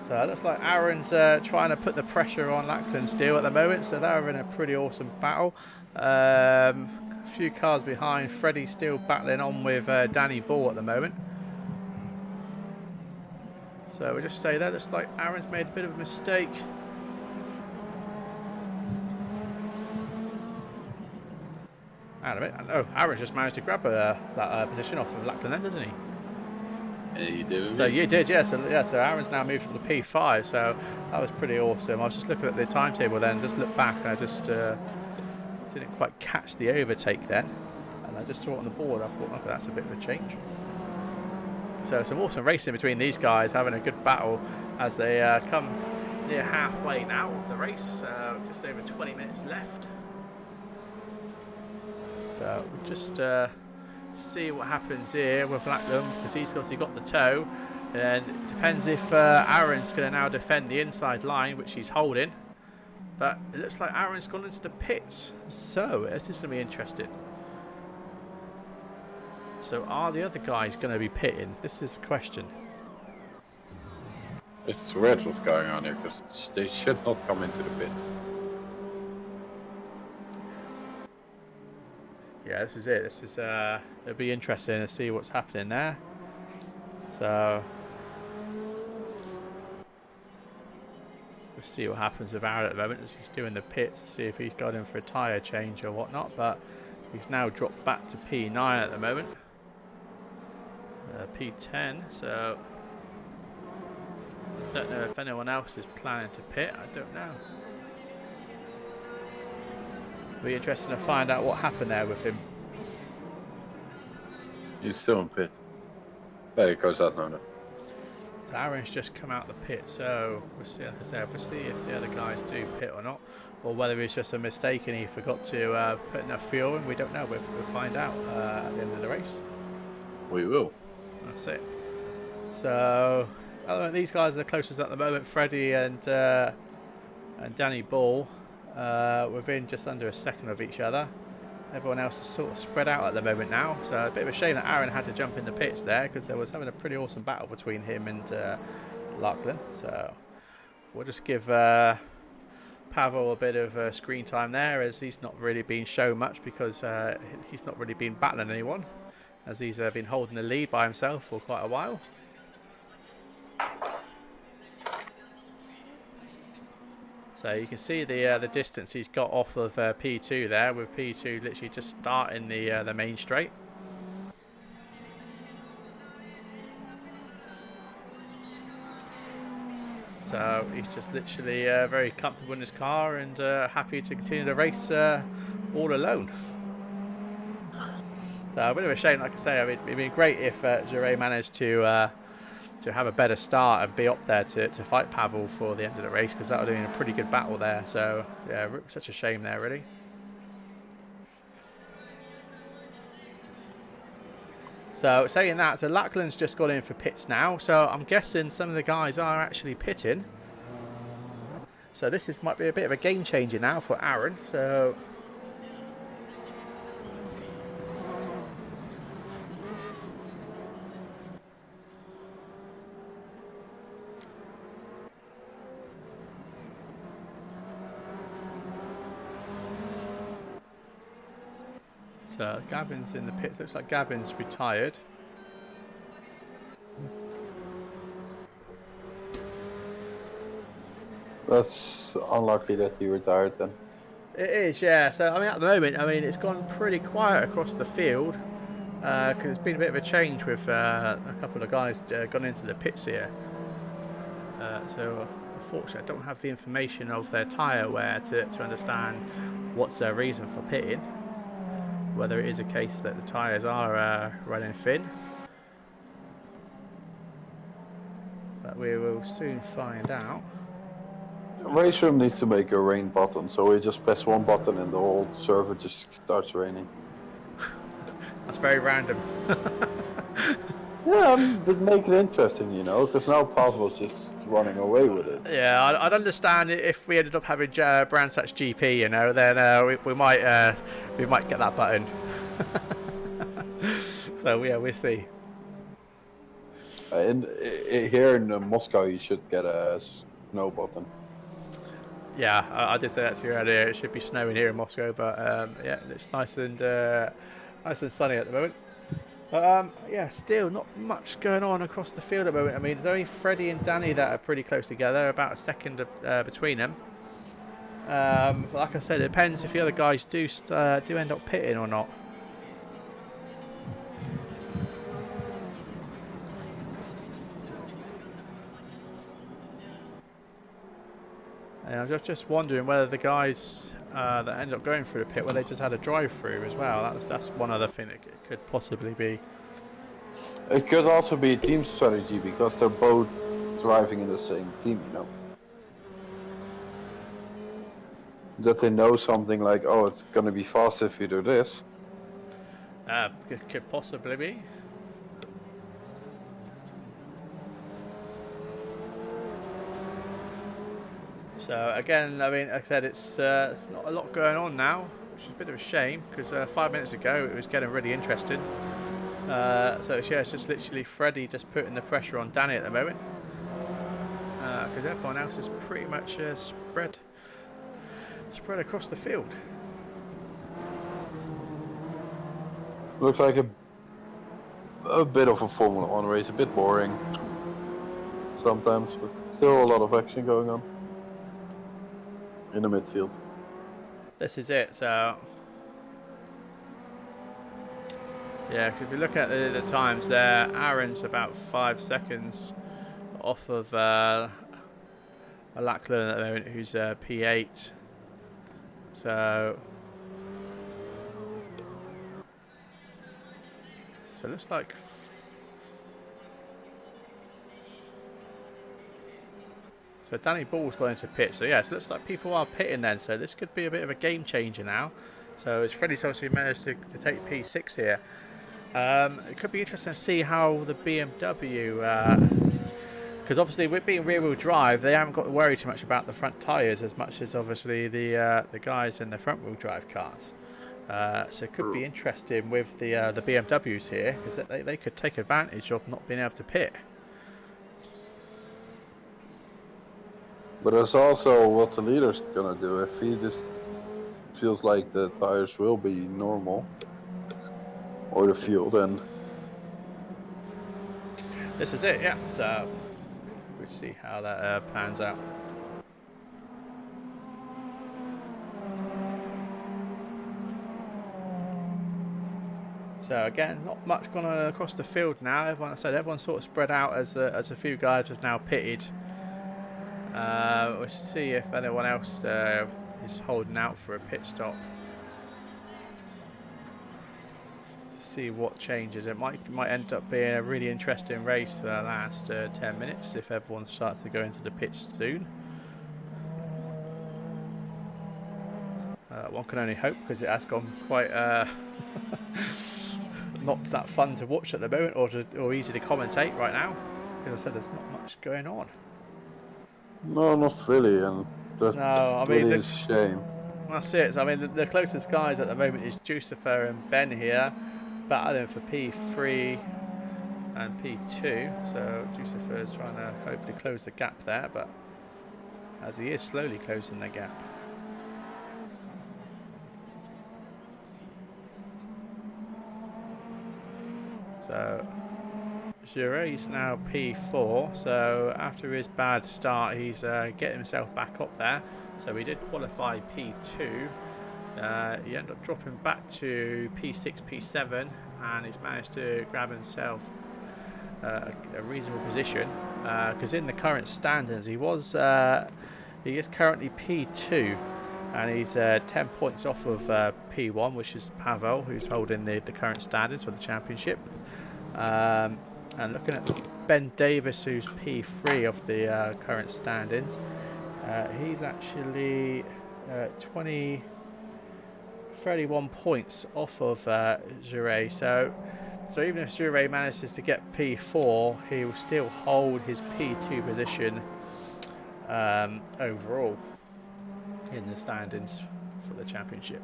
So it looks like Aaron's trying to put the pressure on Lachlan still at the moment, so they're in a pretty awesome battle. A few cars behind, Freddie's still battling on with Danny Ball at the moment. So we'll just say that looks like Aaron's made a bit of a mistake. Oh, Aaron's just managed to grab that position off of Lachlan then, doesn't he? Yeah, you did. So you did, yeah. So Aaron's now moved to the P5. So that was pretty awesome. I was just looking at the timetable then, just looked back, and I just didn't quite catch the overtake then, and I just saw it on the board. I thought, okay, that's a bit of a change. So some awesome racing between these guys, having a good battle as they come near halfway now of the race. So just over 20 minutes left. So we'll just see what happens here with Lackland, because he's obviously got the toe. And it depends if Aaron's going to now defend the inside line, which he's holding. But it looks like Aaron's gone into the pits. So this is going to be interesting. So are the other guys going to be pitting? This is the question. It's weird what's going on here, because they should not come into the pit. Yeah, this is it. This is it'll be interesting to see what's happening there. So we'll see what happens with Aaron at the moment as he's doing the pits to see if he's got him for a tyre change or whatnot. But he's now dropped back to P9 at the moment. P10. So I don't know if anyone else is planning to pit. I don't know. It'll be interesting to find out what happened there with him. He's still in pit. There he goes out now. So Aaron's just come out the pit, so we'll see, like I said, we'll see if the other guys do pit or not, or whether it's just a mistake and he forgot to put enough fuel in. We don't know. We'll find out at the end of the race. We will. That's it. So these guys are the closest at the moment. Freddie and Danny Ball within just under a second of each other. Everyone else is sort of spread out at the moment now. So a bit of a shame that Aaron had to jump in the pits there, because there was having a pretty awesome battle between him and Lachlan. So we'll just give Pavel a bit of screen time there, as he's not really been shown much, because he's not really been battling anyone, as he's been holding the lead by himself for quite a while. So you can see the distance he's got off of P2 there, with P2 literally just starting the main straight. So he's just literally very comfortable in his car and happy to continue the race all alone. So a bit of a shame, like I say. I mean, it'd be great if Jure managed to have a better start and be up there to fight Pavel for the end of the race, because that would have been a pretty good battle there. So yeah, such a shame there, really. So saying that, so Lachlan's just got in for pits now, so I'm guessing some of the guys are actually pitting. So this might be a bit of a game changer now for Aaron. So Gavin's in the pit. Looks like Gavin's retired. That's unlucky that he retired then. It is, yeah. So I mean, at the moment, it's gone pretty quiet across the field, because there's been a bit of a change with a couple of guys gone into the pits here. So unfortunately, I don't have the information of their tyre wear to understand what's their reason for pitting. Whether it is a case that the tyres are running thin. But we will soon find out. Race room needs to make a rain button, so we just press one button and the whole server just starts raining. That's very random. Yeah, but make it interesting, you know, because now Pavel's just running away with it. Yeah, I'd understand it if we ended up having Brandsatch GP, you know, then we might get that button. So yeah, we'll see. Here in Moscow, you should get a snow button. Yeah, I did say that to you earlier. It should be snowing here in Moscow, but yeah, it's nice and sunny at the moment. Yeah, still not much going on across the field at the moment. I mean, there's only Freddie and Danny that are pretty close together, about a second between them. But like I said, it depends if the other guys do end up pitting or not. And I'm just wondering whether the guys that end up going through the pit, whether they just had a drive-through as well. That's one other thing that it could possibly be. It could also be a team strategy, because they're both driving in the same team, you know. That they know something like, oh, it's going to be fast if you do this. Could possibly be. So again, I mean, like I said, it's not a lot going on now, which is a bit of a shame because 5 minutes ago it was getting really interesting. So yeah, it's just literally Freddie just putting the pressure on Danny at the moment because everyone else is pretty much spread across the field. Looks like a bit of a Formula 1 race, a bit boring sometimes, but still a lot of action going on in the midfield. This is it. So yeah, because if you look at the times there, Aaron's about 5 seconds off of Lachlan at the moment, who's P8. So it looks like. So Danny Ball's gone into pit. So yeah, so it looks like people are pitting then. So this could be a bit of a game changer now. So it's Freddie's obviously managed to take P6 here. It could be interesting to see how the BMW, because obviously with being rear-wheel drive, they haven't got to worry too much about the front tyres as much as obviously the guys in the front-wheel drive cars. So it could be interesting with the BMWs here because they could take advantage of not being able to pit. But that's also what the leader's gonna do. If he just feels like the tires will be normal, or the fuel, then this is it, yeah. So we'll see how that pans out. So again, not much going on across the field now. Everyone's sort of spread out as a few guys have now pitted. We'll see if anyone else is holding out for a pit stop to see what changes. It might end up being a really interesting race for the last 10 minutes if everyone starts to go into the pits soon. One can only hope because it has gone quite not that fun to watch at the moment or easy to commentate right now. Because I said there's not much going on. no, not really, and that's really a shame. That's it. So, I mean, the closest guys at the moment is Jucifer and Ben here, battling for P3 and P2. So Jucifer is trying to hopefully close the gap there, but as he is slowly closing the gap. So Jure's now P4, so after his bad start he's getting himself back up there. So he did qualify P2, he ended up dropping back to P6, P7, and he's managed to grab himself a reasonable position because in the current standings he is currently P2 and he's 10 points off of P1, which is Pavel, who's holding the current standings for the championship. And looking at Ben Davis, who's P3 of the current standings, he's actually 31 points off of Jure. So even if Jure manages to get P4, he will still hold his P2 position overall in the standings for the championship.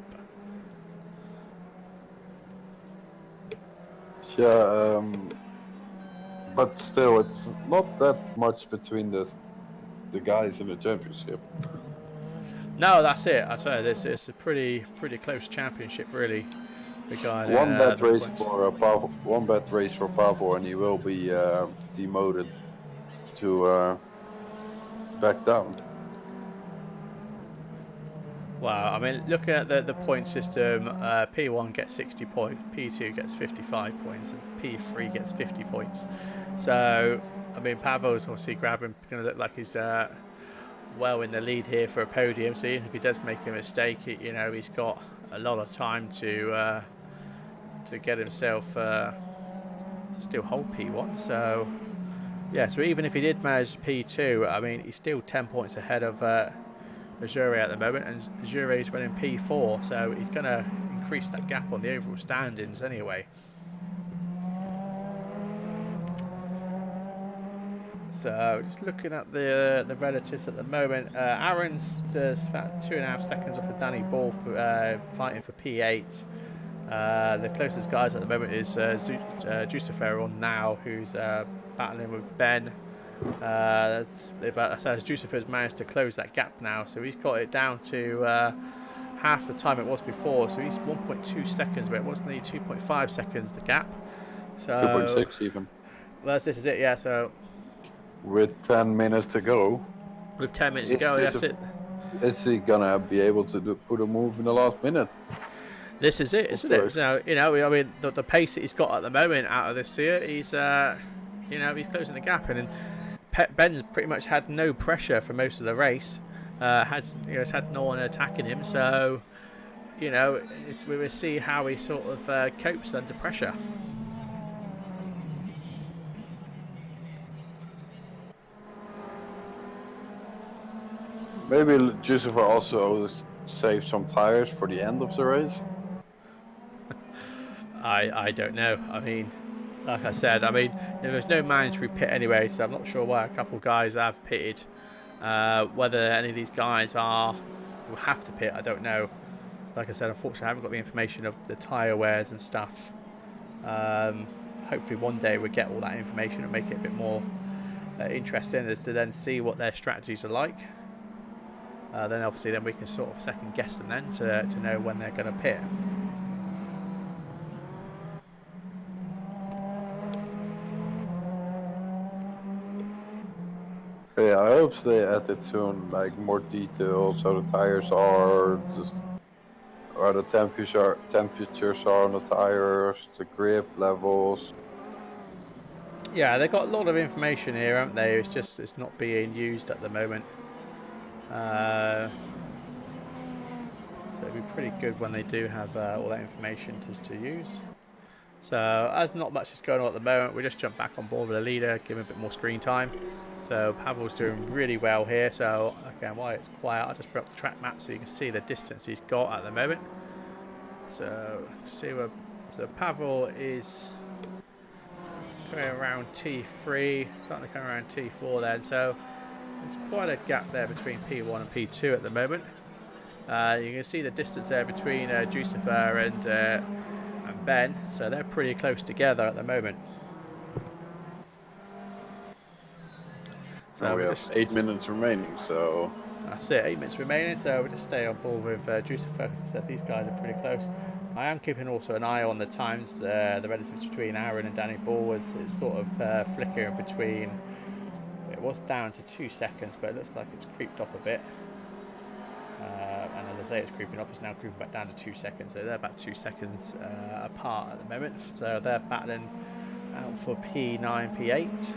Yeah, but still, it's not that much between the guys in the championship. No, that's it. I tell you, it's a pretty close championship, really. One bad race for Pavel, one bad race for Pavel, and he will be demoted to back down. Wow, I mean, looking at the point system, P1 gets 60 points, P2 gets 55 points, and P3 gets 50 points. So, I mean, Pavel's obviously going to look like he's well in the lead here for a podium. So even if he does make a mistake, he's got a lot of time to get himself to still hold P1. So, yeah, so even if he did manage P2, I mean, he's still 10 points ahead of Jure at the moment, and Jure is running P4, so he's going to increase that gap on the overall standings anyway. So just looking at the relatives at the moment, Aaron's about 2.5 seconds off of Danny Ball for fighting for P8. The closest guys at the moment is Jucifer on now, who's battling with Ben. As Jucifer's managed to close that gap now, so he's got it down to half the time it was before. So he's 1.2 seconds, but it was nearly 2.5 seconds the gap. So 2.6 even. Well, this is it, yeah. So with 10 minutes to go. With 10 minutes to go, that's it. Is he gonna be able to put a move in the last minute? This is it, isn't it? So, I mean, the pace that he's got at the moment out of this year, he's he's closing the gap, and Ben's pretty much had no pressure for most of the race. He's had no one attacking him, so we will see how he sort of copes under pressure. Maybe Jucifer also saved some tires for the end of the race. I don't know. I mean, like I said, there's no mandatory pit anyway, so I'm not sure why a couple of guys have pitted. Whether any of these guys will have to pit, I don't know. Like I said, unfortunately, I haven't got the information of the tyre wears and stuff. Hopefully, one day we'll get all that information and make it a bit more interesting as to then see what their strategies are like. Then obviously, then we can sort of second guess them then to know when they're going to pit. Yeah, I hope they add it soon, like more details, so the tires are, or the temperatures are on the tires, the grip levels. Yeah, they've got a lot of information here, haven't they? It's not being used at the moment. So it'd be pretty good when they do have all that information to use. So as not much is going on at the moment, we just jump back on board with the leader, give him a bit more screen time. So Pavel's doing really well here. So again, while it's quiet, I'll just put up the track map so you can see the distance he's got at the moment. So see where Pavel is coming around T3, starting to come around T4 then. So there's quite a gap there between P1 and P2 at the moment. You can see the distance there between Jucifer and Ben, so they're pretty close together at the moment. So we have 8 minutes remaining, so that's it, 8 minutes remaining, so we'll just stay on board with Jucifer. As I said, these guys are pretty close. I am keeping also an eye on the times, the relatives between Aaron and Danny Ball is sort of flickering between. It was down to 2 seconds, but it looks like it's creeped up a bit. And as I say, it's creeping up. It's now creeping back down to 2 seconds. So they're about 2 seconds apart at the moment. So they're battling out for P9, P8.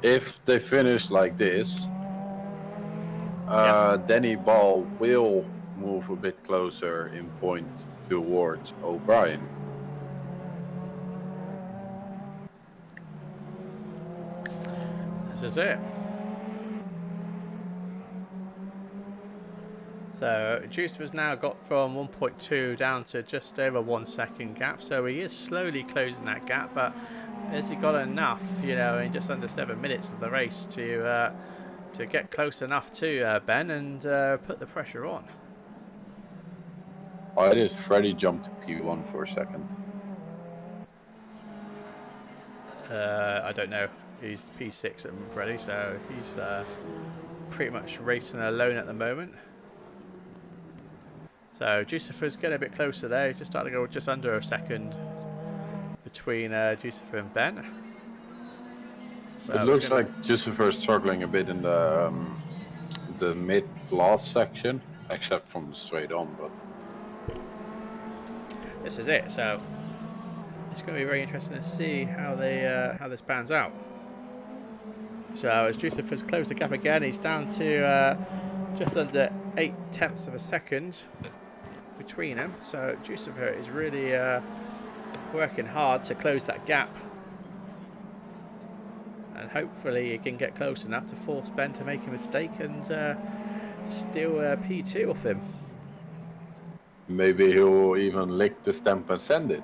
if they finish like this, Danny Ball will move a bit closer in points towards O'Brien. This is it. So Juicer's now got from 1.2 down to just over 1 second gap. So he is slowly closing that gap, but has he got enough, in just under 7 minutes of the race to get close enough to Ben and put the pressure on? Why did Freddie jump to P1 for a second? I don't know. He's P6 at Freddie, so he's pretty much racing alone at the moment. So Jucifer's getting a bit closer there. He's just starting to go just under a second between Jucifer and Ben. So it looks like Jucifer's struggling a bit in the mid-last section, except from the straight on. But this is it. So it's going to be very interesting to see how this pans out. So as Jucifer's closed the gap again, he's down to just under 0.8 of a second between them. So Jucifer is really working hard to close that gap. and hopefully he can get close enough to force Ben to make a mistake and steal P2 off him. Maybe he'll even lick the stamp and send it.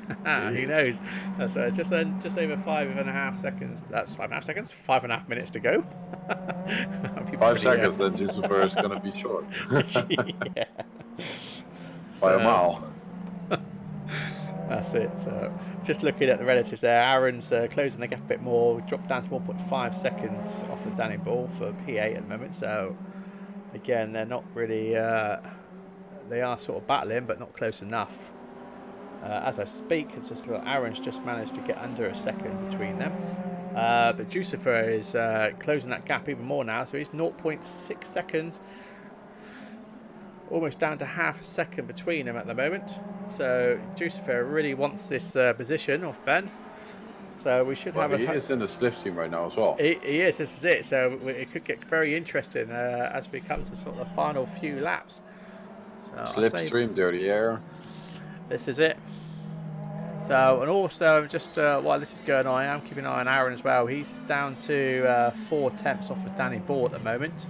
Who knows? So it's just over 5.5 seconds. That's 5.5 seconds. 5.5 minutes to go. 5 seconds, then Gisselberg is gonna be short. Yeah. By a mile. That's it. So just looking at the relatives there, Aaron's closing the gap a bit more. We dropped down to 1.5 seconds off of Danny Ball for P8 at the moment. So again, they're not really. They are sort of battling, but not close enough. As I speak, it's just that Aaron's just managed to get under a second between them. But Jucifer is closing that gap even more now, so he's 0.6 seconds, almost down to half a second between them at the moment. So Jucifer really wants this position off Ben. So we should have he is in the slipstream right now as well. He is, this is it. So it could get very interesting as we come to sort of the final few laps. So Slipstream, dirty air. This is it. So, and also just while this is going on, I am keeping an eye on Aaron as well. He's down to 4 tenths off of Danny Ball at the moment.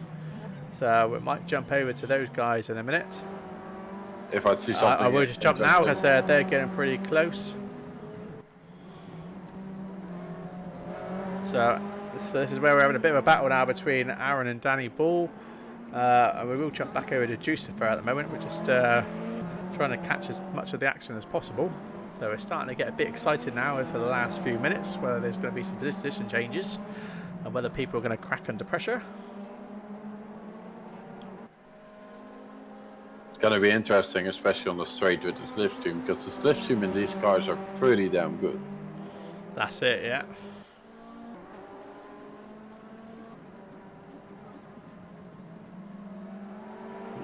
So we might jump over to those guys in a minute. If I see something, I will just jump now because they're getting pretty close. So this is where we're having a bit of a battle now between Aaron and Danny Ball. And we will jump back over to Jucifer at the moment. We're just trying to catch as much of the action as possible. So we're starting to get a bit excited now over the last few minutes, whether there's going to be some position changes and whether people are going to crack under pressure. It's going to be interesting, especially on the straight with the slipstream, because the slipstream in these cars are pretty damn good. That's it, yeah.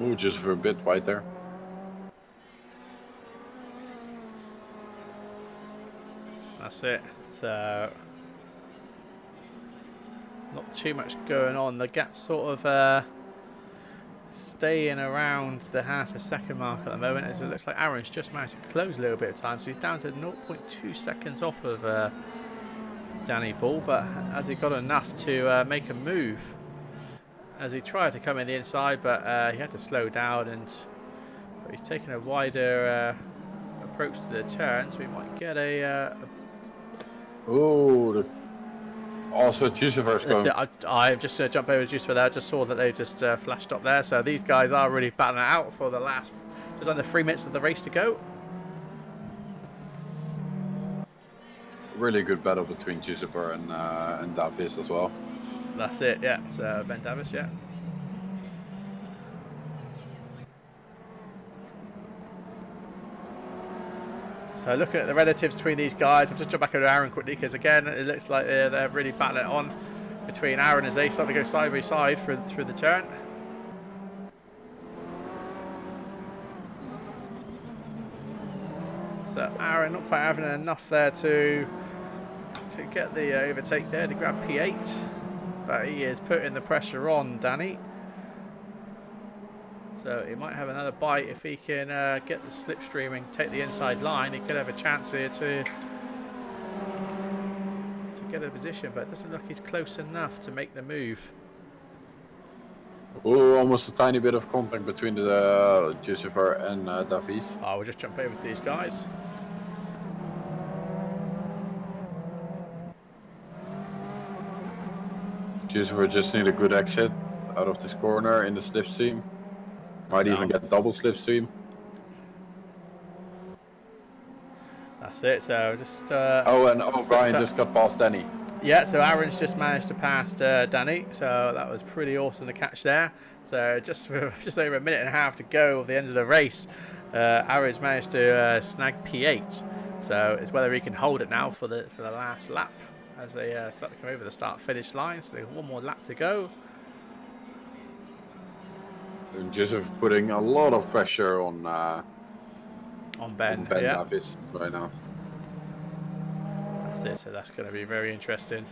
Ooh, just for a bit right there. That's it. So not too much going on. The gap's sort of staying around the half a second mark at the moment, as it looks like Aaron's just managed to close a little bit of time. So he's down to 0.2 seconds off of Danny Ball, but has he got enough to make a move? As he tried to come in the inside, but he had to slow down, and he's taking a wider approach to the turn, so we might get a oh, also Jucifer's going. I just jumped over Jucifer there. I just saw that they just flashed up there. So these guys are really battling it out for the last, just under 3 minutes of the race to go. Really good battle between Jucifer and Davis as well. That's it, yeah. So Ben Davis, yeah. So looking at the relatives between these guys, I'll just jump back over to Aaron quickly because again, it looks like they're really battling it on between Aaron as they start to go side by side through the turn. So Aaron not quite having enough there to get the overtake there to grab P8, but he is putting the pressure on Danny. So he might have another bite if he can get the slipstream and take the inside line. He could have a chance here to get a position, but it doesn't look he's close enough to make the move. Oh, almost a tiny bit of contact between the Jucifer and Davies. I will just jump over to these guys. Jucifer just need a good exit out of this corner in the slipstream. Might even get double slipstream. That's it. So just. Brian just got past Danny. Yeah, so Aaron's just managed to pass Danny, so that was pretty awesome to catch there. So just over a minute and a half to go at the end of the race, Aaron's managed to snag P8. So it's whether he can hold it now for the last lap as they start to come over the start-finish line. So they've got one more lap to go. And Joseph putting a lot of pressure on Ben yeah. Davis right now. That's it, so that's going to be very interesting.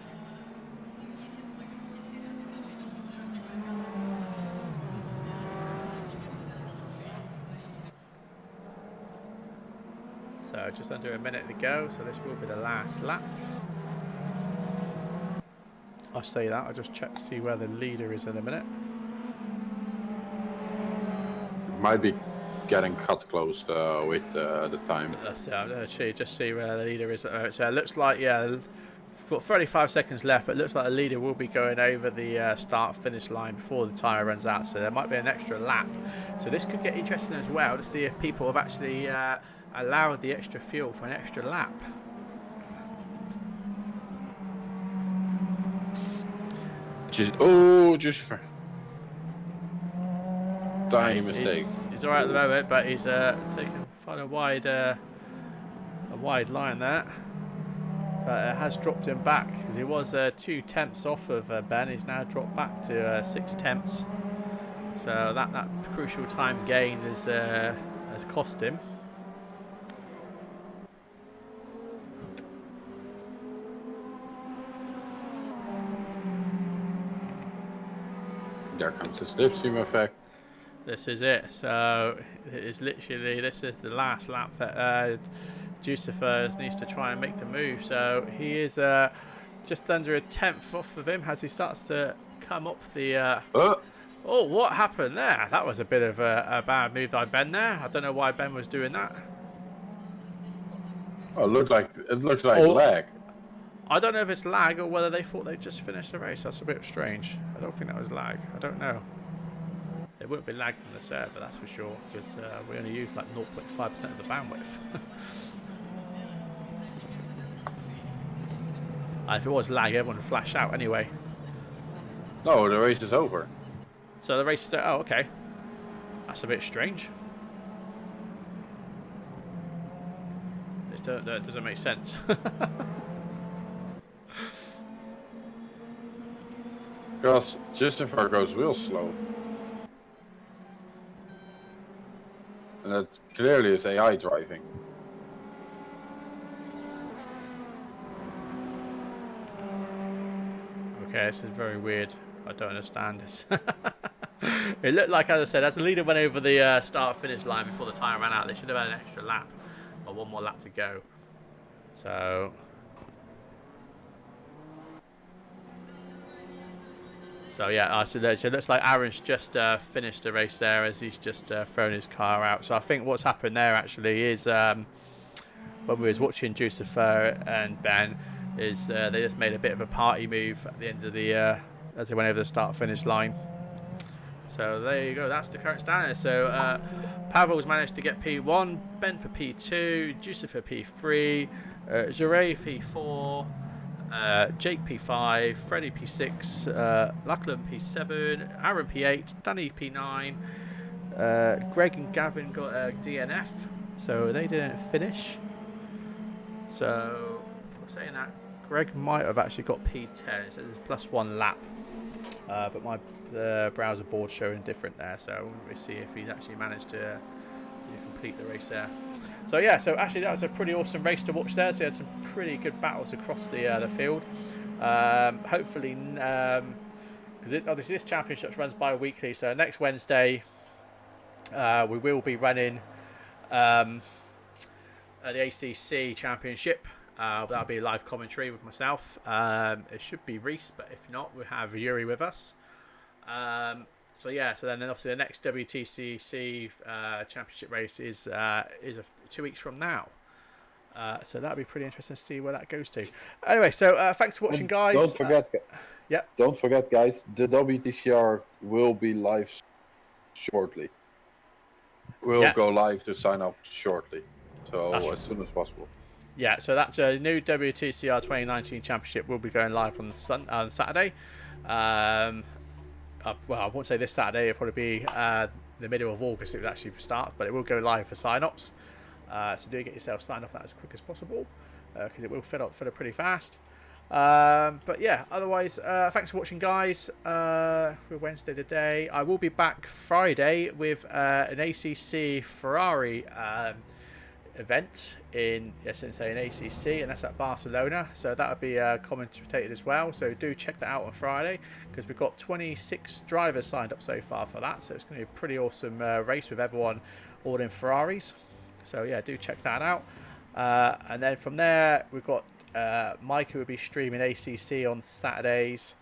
So just under a minute to go, so this will be the last lap. I'll say that. I'll just check to see where the leader is in a minute. Might be getting cut close with the time. That's it. I'll actually just see where the leader is. So it looks like, yeah, we've got 35 seconds left, but it looks like the leader will be going over the start-finish line before the tyre runs out. So there might be an extra lap. So this could get interesting as well to see if people have actually allowed the extra fuel for an extra lap. Just for tiny mistake. He's all right at the moment, but he's taken quite a wide line there. But it has dropped him back because he was 2 tenths off of Ben. He's now dropped back to 6 tenths. So that crucial time gain has cost him. There comes the slipstream effect. This is it. So it is literally, this is the last lap that Jucifer needs to try and make the move. So he is just under a tenth off of him as he starts to come up the... Oh, what happened there? That was a bit of a bad move by Ben there. I don't know why Ben was doing that. Oh, it looks like lag. I don't know if it's lag or whether they thought they'd just finished the race. That's a bit strange. I don't think that was lag. I don't know. It wouldn't be lag from the server, that's for sure, because we only use like 0.5% of the bandwidth. If it was lag, everyone would flash out anyway. No, the race is over. So the race is... Oh, okay. That's a bit strange. It doesn't make sense. Because Justifier goes real slow. And that clearly is AI driving. Okay, this is very weird. I don't understand this. It looked like, as I said, as the leader went over the start-finish line before the tyre ran out, they should have had an extra lap, or one more lap to go. So yeah, so it looks like Aaron's just finished the race there as he's just thrown his car out. So I think what's happened there actually is when we was watching Jucifer and Ben, is they just made a bit of a party move at the end of the as they went over the start-finish line. So there you go, that's the current standard. So Pavel's managed to get P1, Ben for P2, Jucifer P3, Jure P4, Jake P5, Freddie P6, Lachlan P7, Aaron P8, Danny P9, Greg and Gavin got a DNF, so they didn't finish. So saying that, Greg might have actually got P10, so there's plus 1 lap, but my browser board showing different there, so we'll see if he's actually managed to complete the race there. So yeah, so actually that was a pretty awesome race to watch there. So you had some pretty good battles across the field. Hopefully, because obviously this championship runs bi-weekly, so next Wednesday we will be running the ACC championship. That'll be a live commentary with myself. It should be Reese, but if not, we'll have Yuri with us. So yeah, so then obviously the next WTCC championship race is 2 weeks from now. So that'll be pretty interesting to see where that goes to. Anyway, so thanks for watching, guys. Don't forget, guys, the WTCR will be live shortly. We'll go live to sign up shortly, so as soon as possible. Yeah, so that's a new WTCR 2019 championship will be going live on Saturday. Well, I won't say this Saturday. It'll probably be the middle of August it would actually start, but it will go live for sign-ups. So do get yourself signed up as quick as possible, because it will fill up pretty fast. But yeah, otherwise, thanks for watching, guys. For Wednesday today, I will be back Friday with an ACC Ferrari event in ACC, and that's at Barcelona, so that'll be commentated as well, so do check that out on Friday, because we've got 26 drivers signed up so far for that, so it's going to be a pretty awesome race with everyone all in Ferraris. So yeah, do check that out. And then from there we've got Mike, who will be streaming ACC on Saturdays,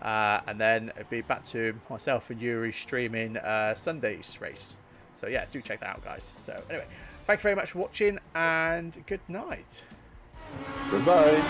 and then it'll be back to myself and Yuri streaming Sunday's race. So yeah, do check that out, guys. So anyway, thank you very much for watching, and good night. Goodbye.